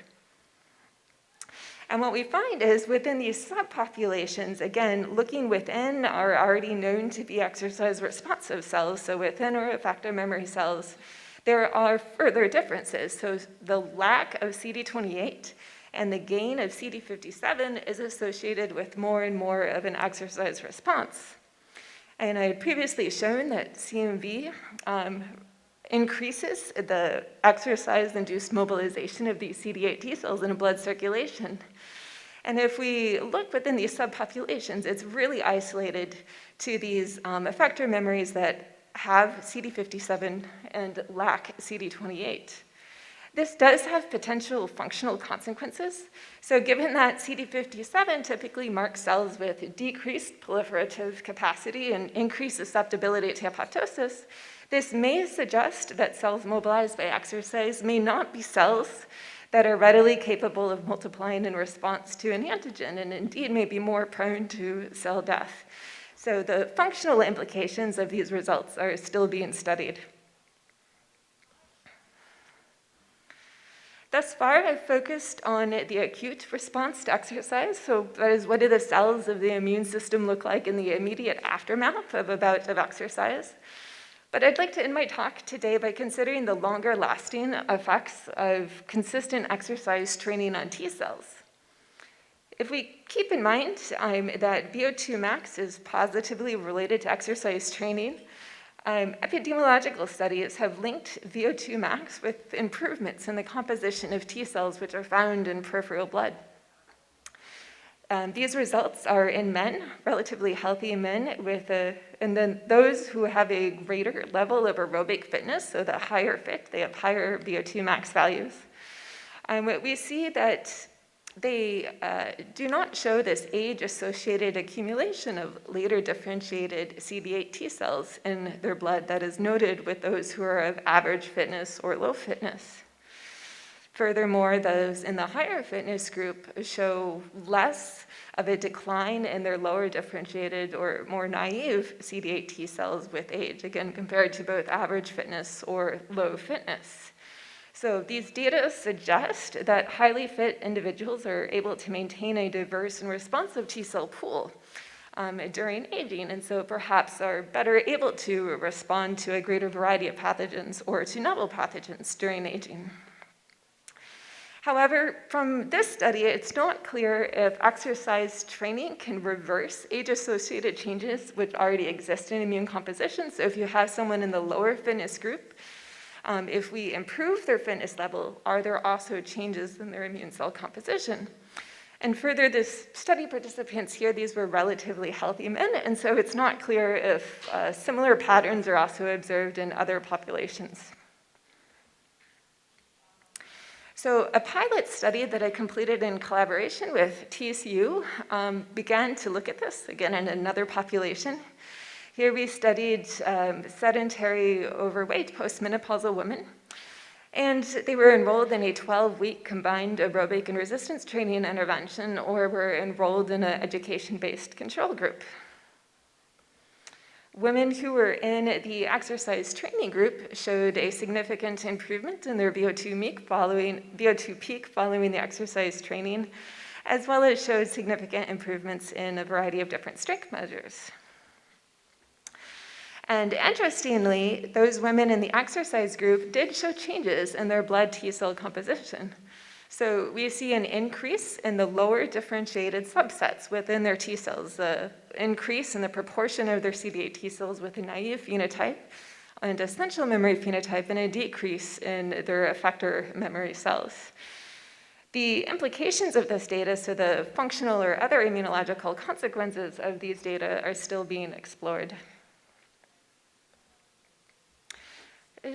And what we find is within these subpopulations, again, looking within our already known to be exercise responsive cells, so within our effector memory cells, there are further differences. So the lack of CD28 and the gain of CD57 is associated with more and more of an exercise response. And I had previously shown that CMV increases the exercise-induced mobilization of these CD8 T cells in a blood circulation. And if we look within these subpopulations, it's really isolated to these effector memories that have CD57 and lack CD28. This does have potential functional consequences. So given that CD57 typically marks cells with decreased proliferative capacity and increased susceptibility to apoptosis, this may suggest that cells mobilized by exercise may not be cells that are readily capable of multiplying in response to an antigen, and indeed may be more prone to cell death. So the functional implications of these results are still being studied. Thus far, I've focused on the acute response to exercise. So that is, what do the cells of the immune system look like in the immediate aftermath of a bout of exercise? But I'd like to end my talk today by considering the longer lasting effects of consistent exercise training on T cells. If we keep in mind that VO2 max is positively related to exercise training, epidemiological studies have linked VO2 max with improvements in the composition of T cells, which are found in peripheral blood. These results are in men, relatively healthy men, and then those who have a greater level of aerobic fitness, so the higher fit, they have higher VO2 max values. We see that they do not show this age-associated accumulation of later differentiated CD8 T cells in their blood that is noted with those who are of average fitness or low fitness. Furthermore, those in the higher fitness group show less of a decline in their lower differentiated or more naive CD8 T cells with age, again, compared to both average fitness or low fitness. So these data suggest that highly fit individuals are able to maintain a diverse and responsive T cell pool during aging, and so perhaps are better able to respond to a greater variety of pathogens or to novel pathogens during aging. However, from this study, it's not clear if exercise training can reverse age-associated changes which already exist in immune composition. So if you have someone in the lower fitness group, if we improve their fitness level, are there also changes in their immune cell composition? And further, this study participants here, these were relatively healthy men, and so it's not clear if similar patterns are also observed in other populations. So a pilot study that I completed in collaboration with TCU began to look at this, again, in another population. Here we studied sedentary, overweight, postmenopausal women, and they were enrolled in a 12-week combined aerobic and resistance training intervention, or were enrolled in an education-based control group. Women who were in the exercise training group showed a significant improvement in their VO2 peak following the exercise training, as well as showed significant improvements in a variety of different strength measures. And interestingly, those women in the exercise group did show changes in their blood T cell composition. So we see an increase in the lower differentiated subsets within their T cells, an increase in the proportion of their CD8 T cells with a naive phenotype and essential memory phenotype, and a decrease in their effector memory cells. The implications of this data, so the functional or other immunological consequences of these data, are still being explored.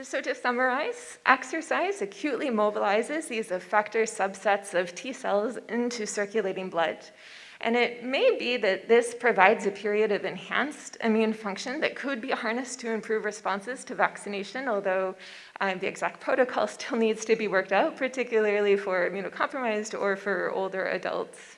So to summarize, exercise acutely mobilizes these effector subsets of T cells into circulating blood. And it may be that this provides a period of enhanced immune function that could be harnessed to improve responses to vaccination, although the exact protocol still needs to be worked out, particularly for immunocompromised or for older adults.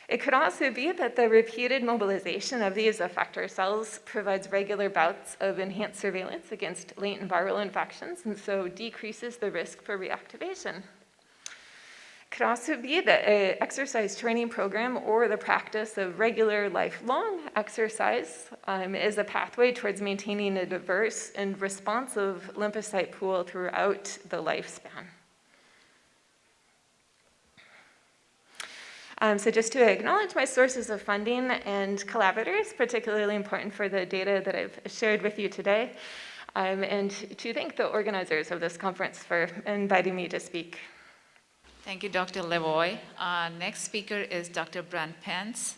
It could also be that the repeated mobilization of these effector cells provides regular bouts of enhanced surveillance against latent viral infections, and so decreases the risk for reactivation. It could also be that an exercise training program or the practice of regular lifelong exercise is a pathway towards maintaining a diverse and responsive lymphocyte pool throughout the lifespan. So just to acknowledge my sources of funding and collaborators, particularly important for the data that I've shared with you today, and to thank the organizers of this conference for inviting me to speak. Thank you, Dr. Lavoie. Next speaker is Dr. Brent Pence,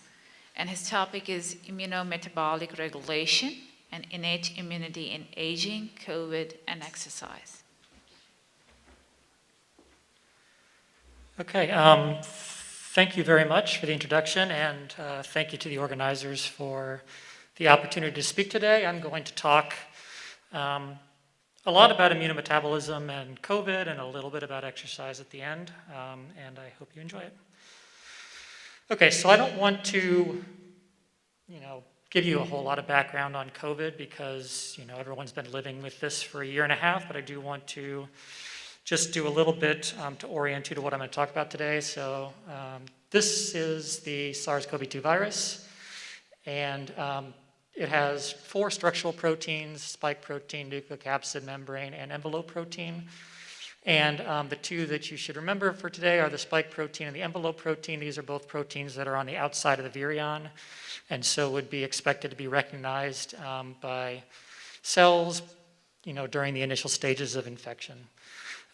and his topic is immunometabolic regulation and innate immunity in aging, COVID, and exercise. Okay, thank you very much for the introduction, and thank you to the organizers for the opportunity to speak today. I'm going to talk a lot about immunometabolism and COVID and a little bit about exercise at the end, and I hope you enjoy it. Okay, so I don't want to, give you a whole lot of background on COVID because, everyone's been living with this for a year and a half, but I do want to just do a little bit to orient you to what I'm going to talk about today. So this is the SARS-CoV-2 virus, and it has 4 structural proteins: spike protein, nucleocapsid membrane, and envelope protein. And the 2 that you should remember for today are the spike protein and the envelope protein. These are both proteins that are on the outside of the virion, and so would be expected to be recognized by cells, during the initial stages of infection.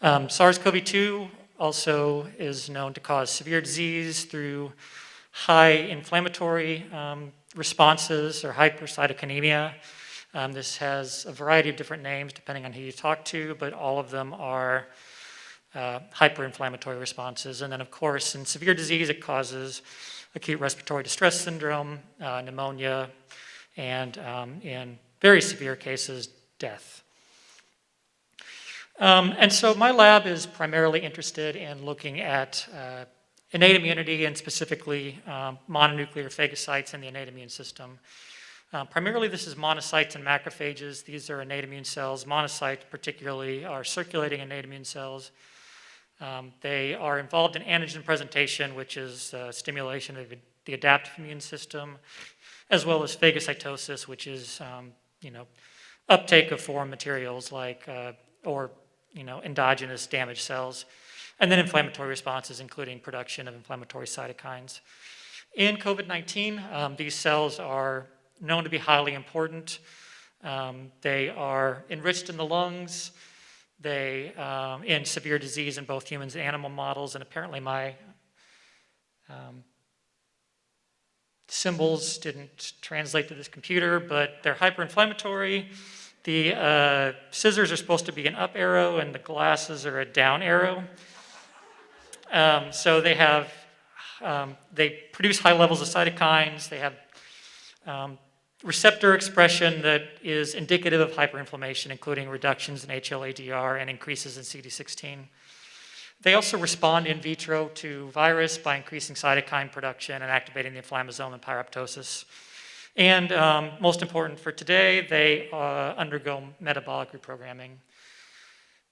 SARS-CoV-2 also is known to cause severe disease through high inflammatory responses or hypercytokinemia. This has a variety of different names depending on who you talk to, but all of them are hyperinflammatory responses. And then, of course, in severe disease, it causes acute respiratory distress syndrome, pneumonia, and in very severe cases, death. And so my lab is primarily interested in looking at innate immunity and specifically mononuclear phagocytes in the innate immune system. Primarily, this is monocytes and macrophages. These are innate immune cells. Monocytes, particularly, are circulating innate immune cells. They are involved in antigen presentation, which is stimulation of the adaptive immune system, as well as phagocytosis, which is uptake of foreign materials like endogenous damaged cells, and then inflammatory responses, including production of inflammatory cytokines. In COVID-19, these cells are known to be highly important. They are enriched in the lungs. They, in severe disease in both humans and animal models, and apparently my symbols didn't translate to this computer, but they're hyperinflammatory. The scissors are supposed to be an up arrow, and the glasses are a down arrow. So they have, they produce high levels of cytokines. They have receptor expression that is indicative of hyperinflammation, including reductions in HLA-DR and increases in CD16. They also respond in vitro to virus by increasing cytokine production and activating the inflammasome and pyroptosis. And most important for today, they undergo metabolic reprogramming.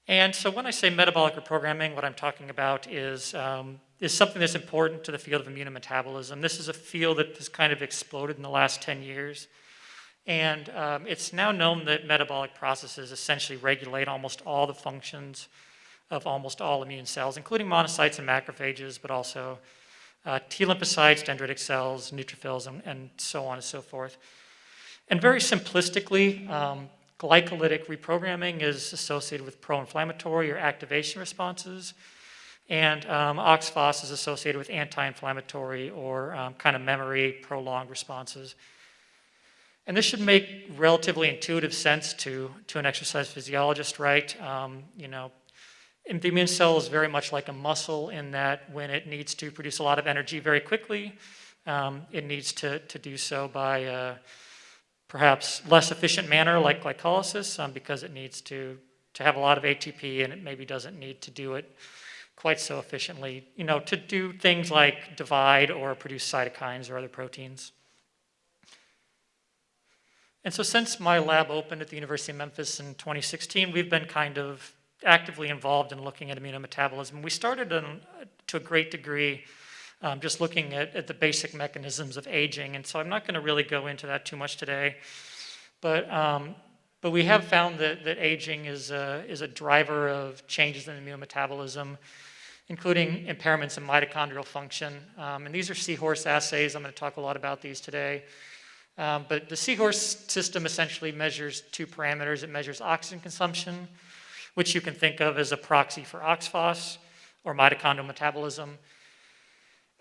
And so when I say metabolic reprogramming, what I'm talking about is something that's important to the field of immunometabolism. This is a field that has kind of exploded in the last 10 years. And it's now known that metabolic processes essentially regulate almost all the functions of almost all immune cells, including monocytes and macrophages, but also T lymphocytes, dendritic cells, neutrophils, and so on and so forth. And very simplistically, glycolytic reprogramming is associated with pro-inflammatory or activation responses, and OXPHOS is associated with anti-inflammatory or kind of memory prolonged responses. And this should make relatively intuitive sense to an exercise physiologist, right? The immune cell is very much like a muscle in that when it needs to produce a lot of energy very quickly, it needs to do so by perhaps less efficient manner like glycolysis because it needs to have a lot of ATP, and it maybe doesn't need to do it quite so efficiently, to do things like divide or produce cytokines or other proteins. And so since my lab opened at the University of Memphis in 2016, we've been kind of actively involved in looking at immunometabolism. We started to a great degree just looking at the basic mechanisms of aging, and so I'm not going to really go into that too much today. But we have found that aging is a driver of changes in immunometabolism, including impairments in mitochondrial function. And these are seahorse assays. I'm going to talk a lot about these today. But the seahorse system essentially measures two parameters. It measures oxygen consumption, which you can think of as a proxy for OXPHOS, or mitochondrial metabolism.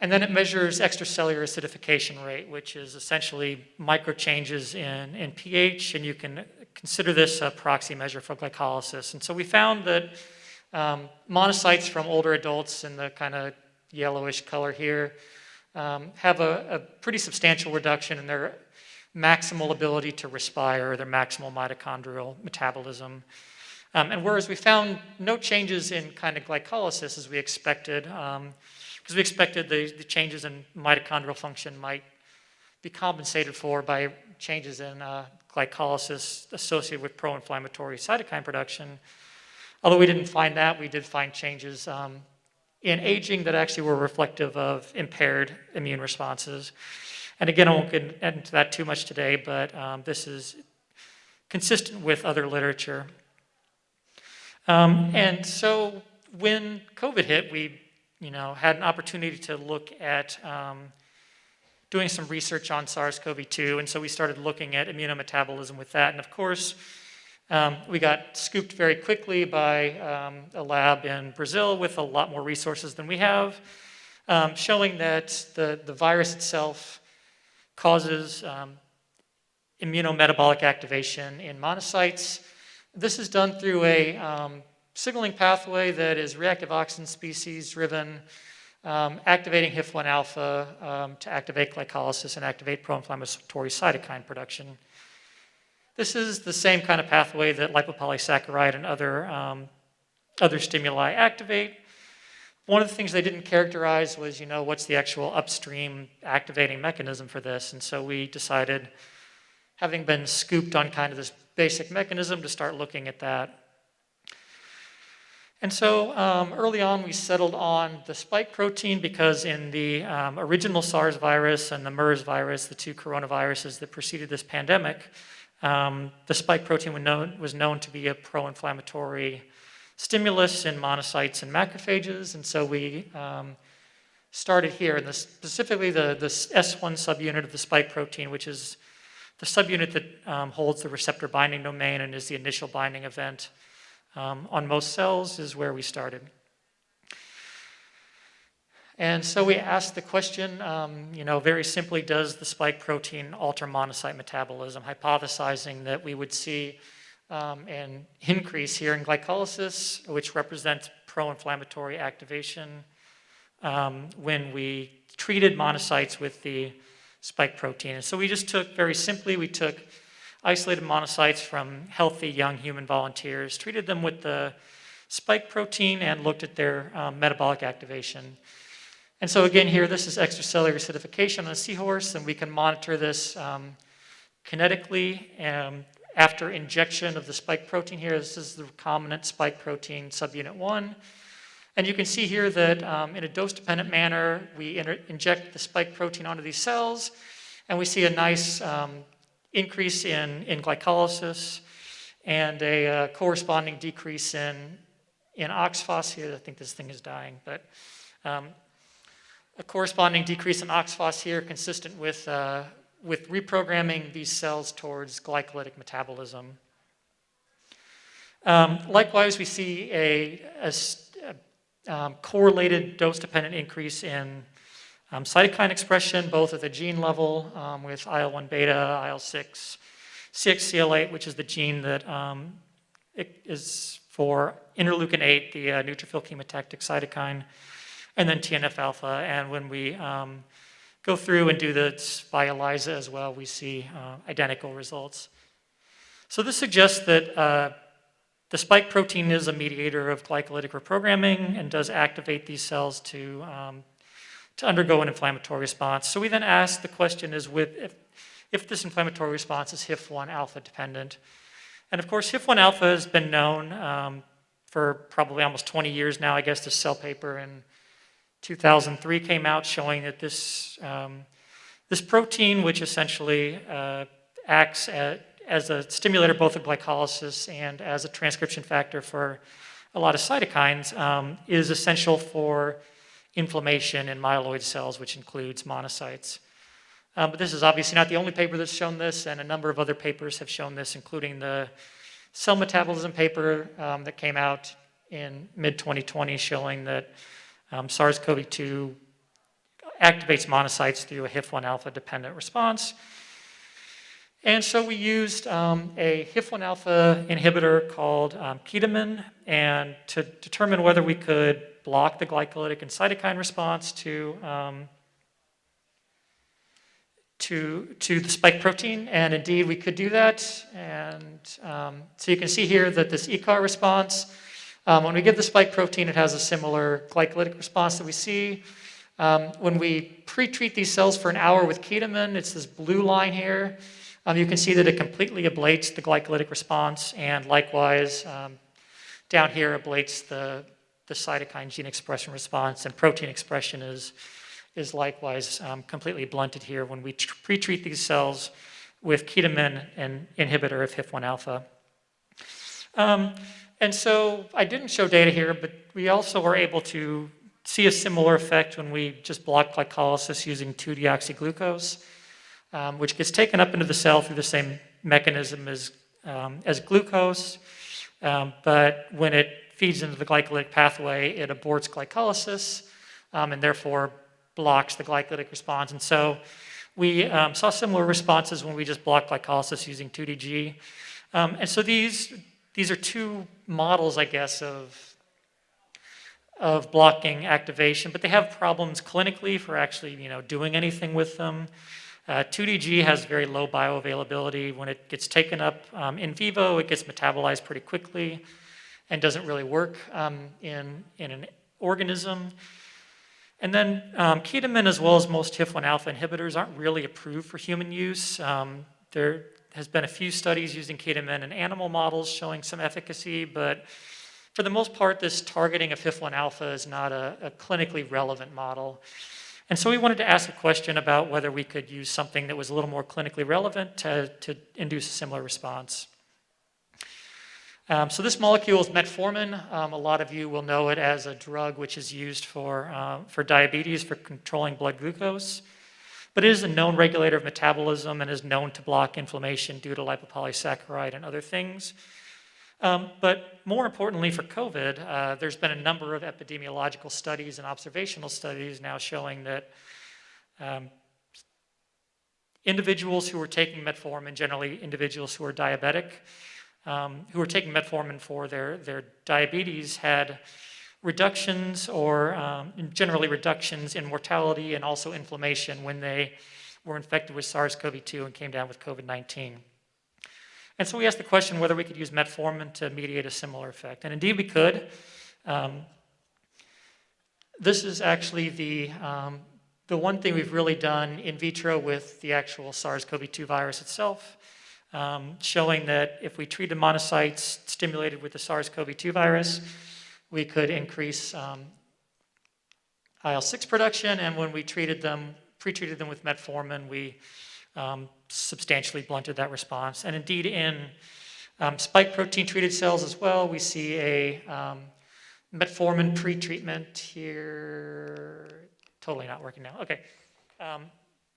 And then it measures extracellular acidification rate, which is essentially micro changes in pH, and you can consider this a proxy measure for glycolysis. And so we found that monocytes from older adults in the kind of yellowish color here have a pretty substantial reduction in their maximal ability to respire, their maximal mitochondrial metabolism. And whereas we found no changes in kind of glycolysis as we expected, because we expected the changes in mitochondrial function might be compensated for by changes in glycolysis associated with pro-inflammatory cytokine production. Although we didn't find that, we did find changes in aging that actually were reflective of impaired immune responses. And again, I won't get into that too much today, but this is consistent with other literature. And so when COVID hit, we had an opportunity to look at doing some research on SARS-CoV-2, and so we started looking at immunometabolism with that. And of course, we got scooped very quickly by a lab in Brazil with a lot more resources than we have, showing that the virus itself causes immunometabolic activation in monocytes. This is done through a signaling pathway that is reactive oxygen species driven, activating HIF-1 alpha to activate glycolysis and activate pro-inflammatory cytokine production. This is the same kind of pathway that lipopolysaccharide and other stimuli activate. One of the things they didn't characterize was, what's the actual upstream activating mechanism for this? And so we decided, having been scooped on kind of this basic mechanism, to start looking at that. And so early on, we settled on the spike protein because in the original SARS virus and the MERS virus, the two coronaviruses that preceded this pandemic, the spike protein was known to be a pro-inflammatory stimulus in monocytes and macrophages, and so we started here, and specifically the S1 subunit of the spike protein, which is the subunit that holds the receptor binding domain and is the initial binding event on most cells, is where we started. And so we asked the question, very simply, does the spike protein alter monocyte metabolism, hypothesizing that we would see an increase here in glycolysis, which represents pro-inflammatory activation, when we treated monocytes with the spike protein. And so we just took, very simply, we took isolated monocytes from healthy young human volunteers, treated them with the spike protein, and looked at their metabolic activation. And so again here, this is extracellular acidification on a seahorse, and we can monitor this kinetically after injection of the spike protein here. This is the recombinant spike protein subunit 1. And you can see here that in a dose-dependent manner, we inject the spike protein onto these cells, and we see a nice increase in glycolysis and a corresponding decrease in OXPHOS here. I think this thing is dying, but a corresponding decrease in OXPHOS here, consistent with reprogramming these cells towards glycolytic metabolism. Likewise, we see a correlated dose-dependent increase in cytokine expression, both at the gene level with IL-1 beta, IL-6, CXCL8, which is the gene that is for interleukin-8, the neutrophil chemotactic cytokine, and then TNF-alpha. And when we go through and do this by ELISA as well, we see identical results. So this suggests that the spike protein is a mediator of glycolytic reprogramming and does activate these cells to undergo an inflammatory response. So we then ask the question is if this inflammatory response is HIF-1 alpha dependent. And of course, HIF-1 alpha has been known for probably almost 20 years now. I guess this Cell paper in 2003 came out showing that this protein, which essentially acts as a stimulator both of glycolysis and as a transcription factor for a lot of cytokines, is essential for inflammation in myeloid cells, which includes monocytes. But this is obviously not the only paper that's shown this, and a number of other papers have shown this, including the cell metabolism paper that came out in mid-2020 showing that SARS-CoV-2 activates monocytes through a HIF-1 alpha dependent response. And so we used a HIF-1 alpha inhibitor called ketamine, and to determine whether we could block the glycolytic and cytokine response to the spike protein, and indeed we could do that. And so you can see here that this ECAR response, when we give the spike protein, it has a similar glycolytic response that we see. When we pre-treat these cells for an hour with ketamine, it's this blue line here. You can see that it completely ablates the glycolytic response, and likewise down here ablates the cytokine gene expression response, and protein expression is likewise completely blunted here when we pre-treat these cells with ketamine, an inhibitor of HIF-1 alpha. And so I didn't show data here, but we also were able to see a similar effect when we just block glycolysis using 2-deoxyglucose, which gets taken up into the cell through the same mechanism as glucose, but when it feeds into the glycolytic pathway, it aborts glycolysis and therefore blocks the glycolytic response. And so we saw similar responses when we just blocked glycolysis using 2DG. And so these are two models, I guess, of blocking activation, but they have problems clinically for actually, doing anything with them. 2DG has very low bioavailability. When it gets taken up in vivo, it gets metabolized pretty quickly and doesn't really work in an organism. And then ketamine, as well as most HIF-1 alpha inhibitors, aren't really approved for human use. There has been a few studies using ketamine in animal models showing some efficacy, but for the most part, this targeting of HIF-1 alpha is not a clinically relevant model. And so we wanted to ask a question about whether we could use something that was a little more clinically relevant to induce a similar response. So this molecule is metformin. A lot of you will know it as a drug which is used for diabetes, for controlling blood glucose. But it is a known regulator of metabolism and is known to block inflammation due to lipopolysaccharide and other things. But more importantly for COVID, there's been a number of epidemiological studies and observational studies now showing that individuals who are taking metformin, generally individuals who are diabetic, who are taking metformin for their diabetes, had reductions or generally reductions in mortality and also inflammation when they were infected with SARS-CoV-2 and came down with COVID-19. And so we asked the question whether we could use metformin to mediate a similar effect. And indeed we could. This is actually the one thing we've really done in vitro with the actual SARS-CoV-2 virus itself, showing that if we treated monocytes stimulated with the SARS-CoV-2 virus, we could increase IL-6 production, and when we pre-treated them with metformin, we substantially blunted that response. And indeed in spike protein treated cells as well, we see a metformin pre-treatment here. Totally not working now. Okay.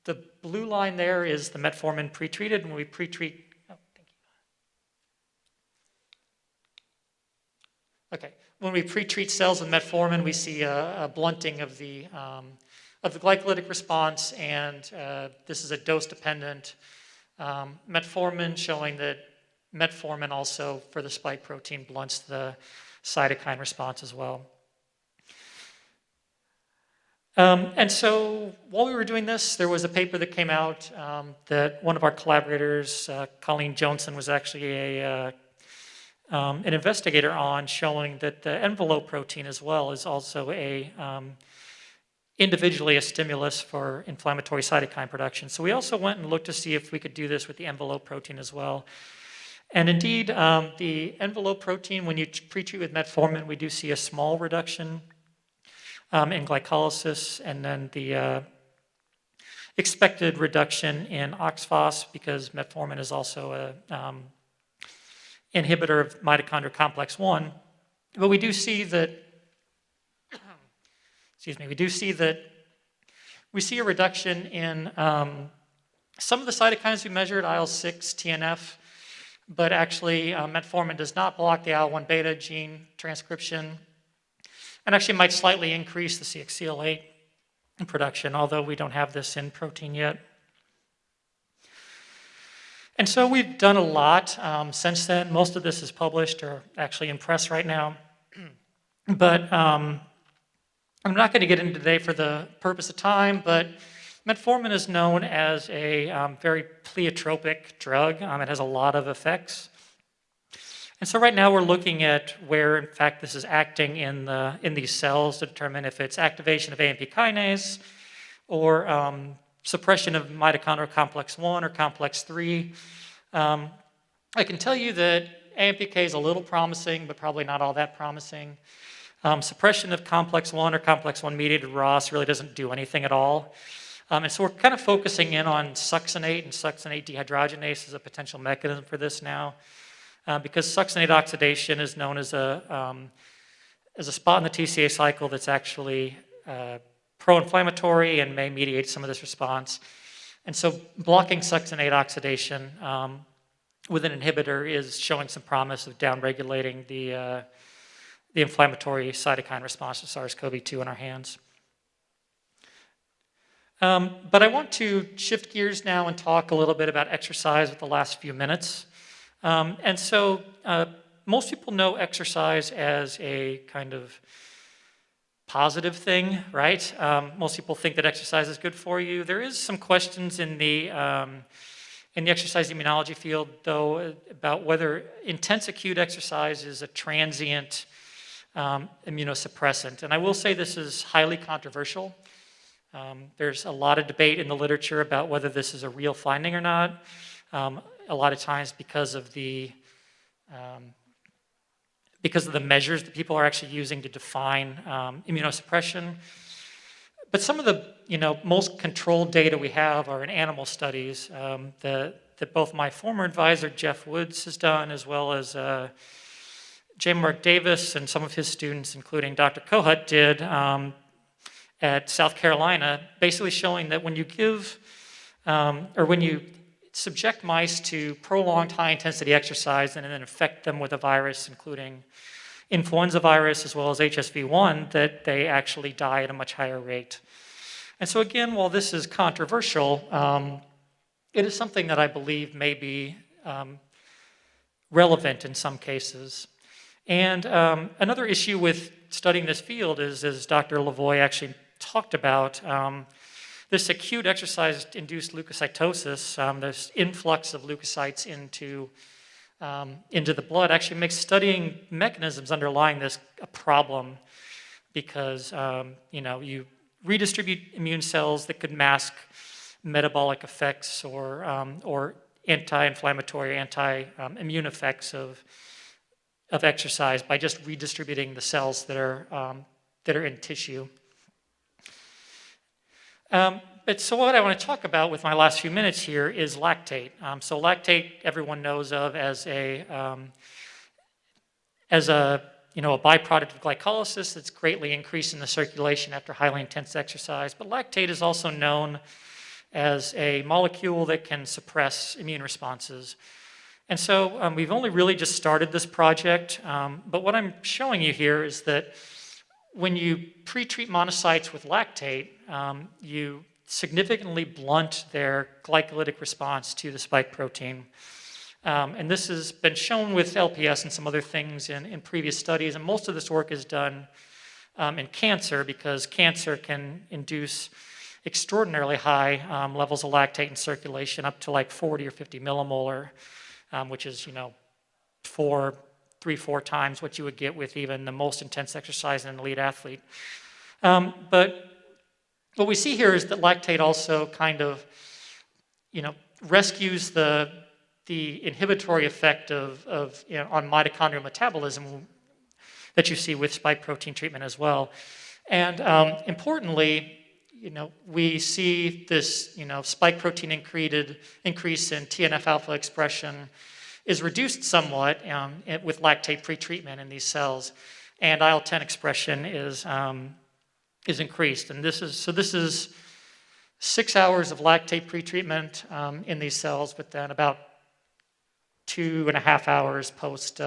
The blue line there is the metformin pre-treated. When we pre-treat, oh, thank you. Okay. When we pre-treat cells with metformin, we see a blunting of the glycolytic response, and this is a dose-dependent metformin, showing that metformin also for the spike protein blunts the cytokine response as well. And so while we were doing this, there was a paper that came out that one of our collaborators, Colleen Johnson, was actually an investigator on, showing that the envelope protein as well is also individually a stimulus for inflammatory cytokine production. So we also went and looked to see if we could do this with the envelope protein as well. And indeed, the envelope protein, when you pre-treat with metformin, we do see a small reduction in glycolysis, and then the expected reduction in oxphos, because metformin is also a inhibitor of mitochondrial complex 1. But we do see that, we see a reduction in some of the cytokines we measured, IL-6, TNF, but actually metformin does not block the IL-1 beta gene transcription, and actually might slightly increase the CXCL8 production, although we don't have this in protein yet. And so we've done a lot since then. Most of this is published or actually in press right now. But I'm not going to get into today for the purpose of time, but metformin is known as a very pleiotropic drug. It has a lot of effects. And so right now we're looking at where, in fact, this is acting in these cells to determine if it's activation of AMP kinase or suppression of mitochondrial complex 1 or complex 3. I can tell you that AMPK is a little promising, but probably not all that promising. Suppression of complex 1 or complex 1 mediated ROS really doesn't do anything at all. And so we're kind of focusing in on succinate and succinate dehydrogenase as a potential mechanism for this now. Because succinate oxidation is known as a spot in the TCA cycle that's actually pro-inflammatory and may mediate some of this response. And so blocking succinate oxidation with an inhibitor is showing some promise of downregulating the inflammatory cytokine response to SARS-CoV-2 in our hands. But I want to shift gears now and talk a little bit about exercise with the last few minutes. And so most people know exercise as a kind of positive thing, right? Most people think that exercise is good for you. There is some questions in the exercise immunology field, though, about whether intense acute exercise is a transient immunosuppressant. And I will say this is highly controversial. There's a lot of debate in the literature about whether this is a real finding or not. A lot of times because of the measures that people are actually using to define immunosuppression. But some of the most controlled data we have are in animal studies that both my former advisor Jeff Woods has done, as well as J. Mark Davis and some of his students, including Dr. Kohut, did at South Carolina, basically showing that when you give or when you subject mice to prolonged high-intensity exercise and then infect them with a virus, including influenza virus as well as HSV1, that they actually die at a much higher rate. And so again, while this is controversial, it is something that I believe may be relevant in some cases. And another issue with studying this field is, as Dr. Lavoie actually talked about, this acute exercise-induced leukocytosis, this influx of leukocytes into the blood, actually makes studying mechanisms underlying this a problem, because you redistribute immune cells that could mask metabolic effects or anti-inflammatory, anti-immune effects of exercise by just redistributing the cells that are in tissue. But so what I want to talk about with my last few minutes here is lactate. So lactate, everyone knows of as a byproduct of glycolysis that's greatly increased in the circulation after highly intense exercise. But lactate is also known as a molecule that can suppress immune responses. And so we've only really just started this project, but what I'm showing you here is that when you pre-treat monocytes with lactate, you significantly blunt their glycolytic response to the spike protein. And this has been shown with LPS and some other things in previous studies, and most of this work is done in cancer, because cancer can induce extraordinarily high levels of lactate in circulation, up to like 40 or 50 millimolar, which is, 3-4 times what you would get with even the most intense exercise in an elite athlete. But what we see here is that lactate also kind of, rescues the inhibitory effect on mitochondrial metabolism that you see with spike protein treatment as well. And importantly, we see this, spike protein increase in TNF-alpha expression is reduced somewhat with lactate pretreatment in these cells, and IL-10 expression is increased. And this is 6 hours of lactate pretreatment in these cells, but then about 2.5 hours post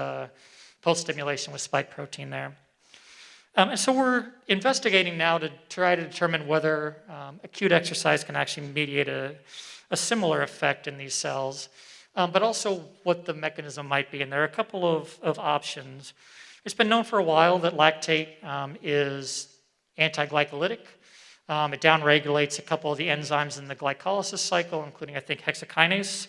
stimulation with spike protein there. And so we're investigating now to try to determine whether acute exercise can actually mediate a similar effect in these cells, but also what the mechanism might be. And there are a couple of options. It's been known for a while that lactate is anti-glycolytic. It downregulates a couple of the enzymes in the glycolysis cycle, including, I think, hexokinase.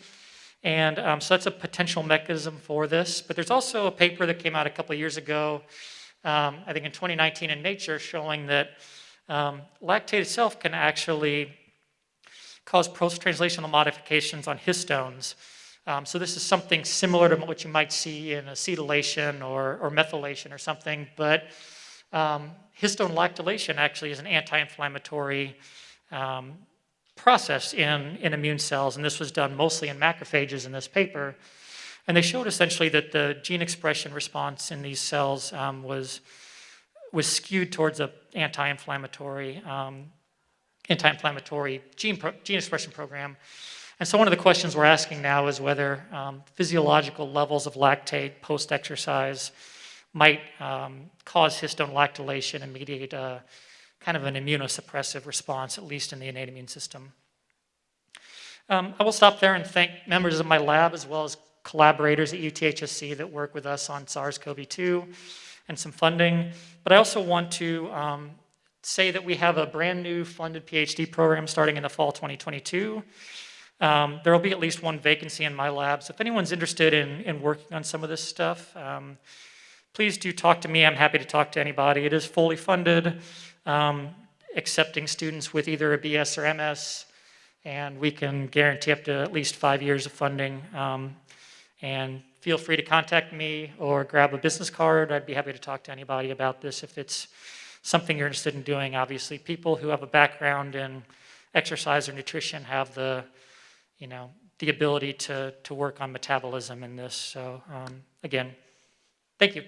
And so that's a potential mechanism for this. But there's also a paper that came out a couple of years ago, I think in 2019 in Nature, showing that lactate itself can actually cause post-translational modifications on histones. So this is something similar to what you might see in acetylation or methylation or something, but histone lactylation actually is an anti-inflammatory process in immune cells, and this was done mostly in macrophages in this paper. And they showed essentially that the gene expression response in these cells was skewed towards an anti-inflammatory gene expression program. And so one of the questions we're asking now is whether physiological levels of lactate post-exercise might cause histone lactylation and mediate kind of an immunosuppressive response, at least in the innate immune system. I will stop there and thank members of my lab as well as collaborators at UTHSC that work with us on SARS-CoV-2 and some funding. But I also want to say that we have a brand new funded PhD program starting in the fall 2022. There will be at least one vacancy in my lab. So if anyone's interested in working on some of this stuff, please do talk to me. I'm happy to talk to anybody. It is fully funded, accepting students with either a BS or MS, and we can guarantee up to at least 5 years of funding. And feel free to contact me or grab a business card. I'd be happy to talk to anybody about this if it's something you're interested in doing. Obviously, people who have a background in exercise or nutrition have the ability to work on metabolism in this. So again, thank you.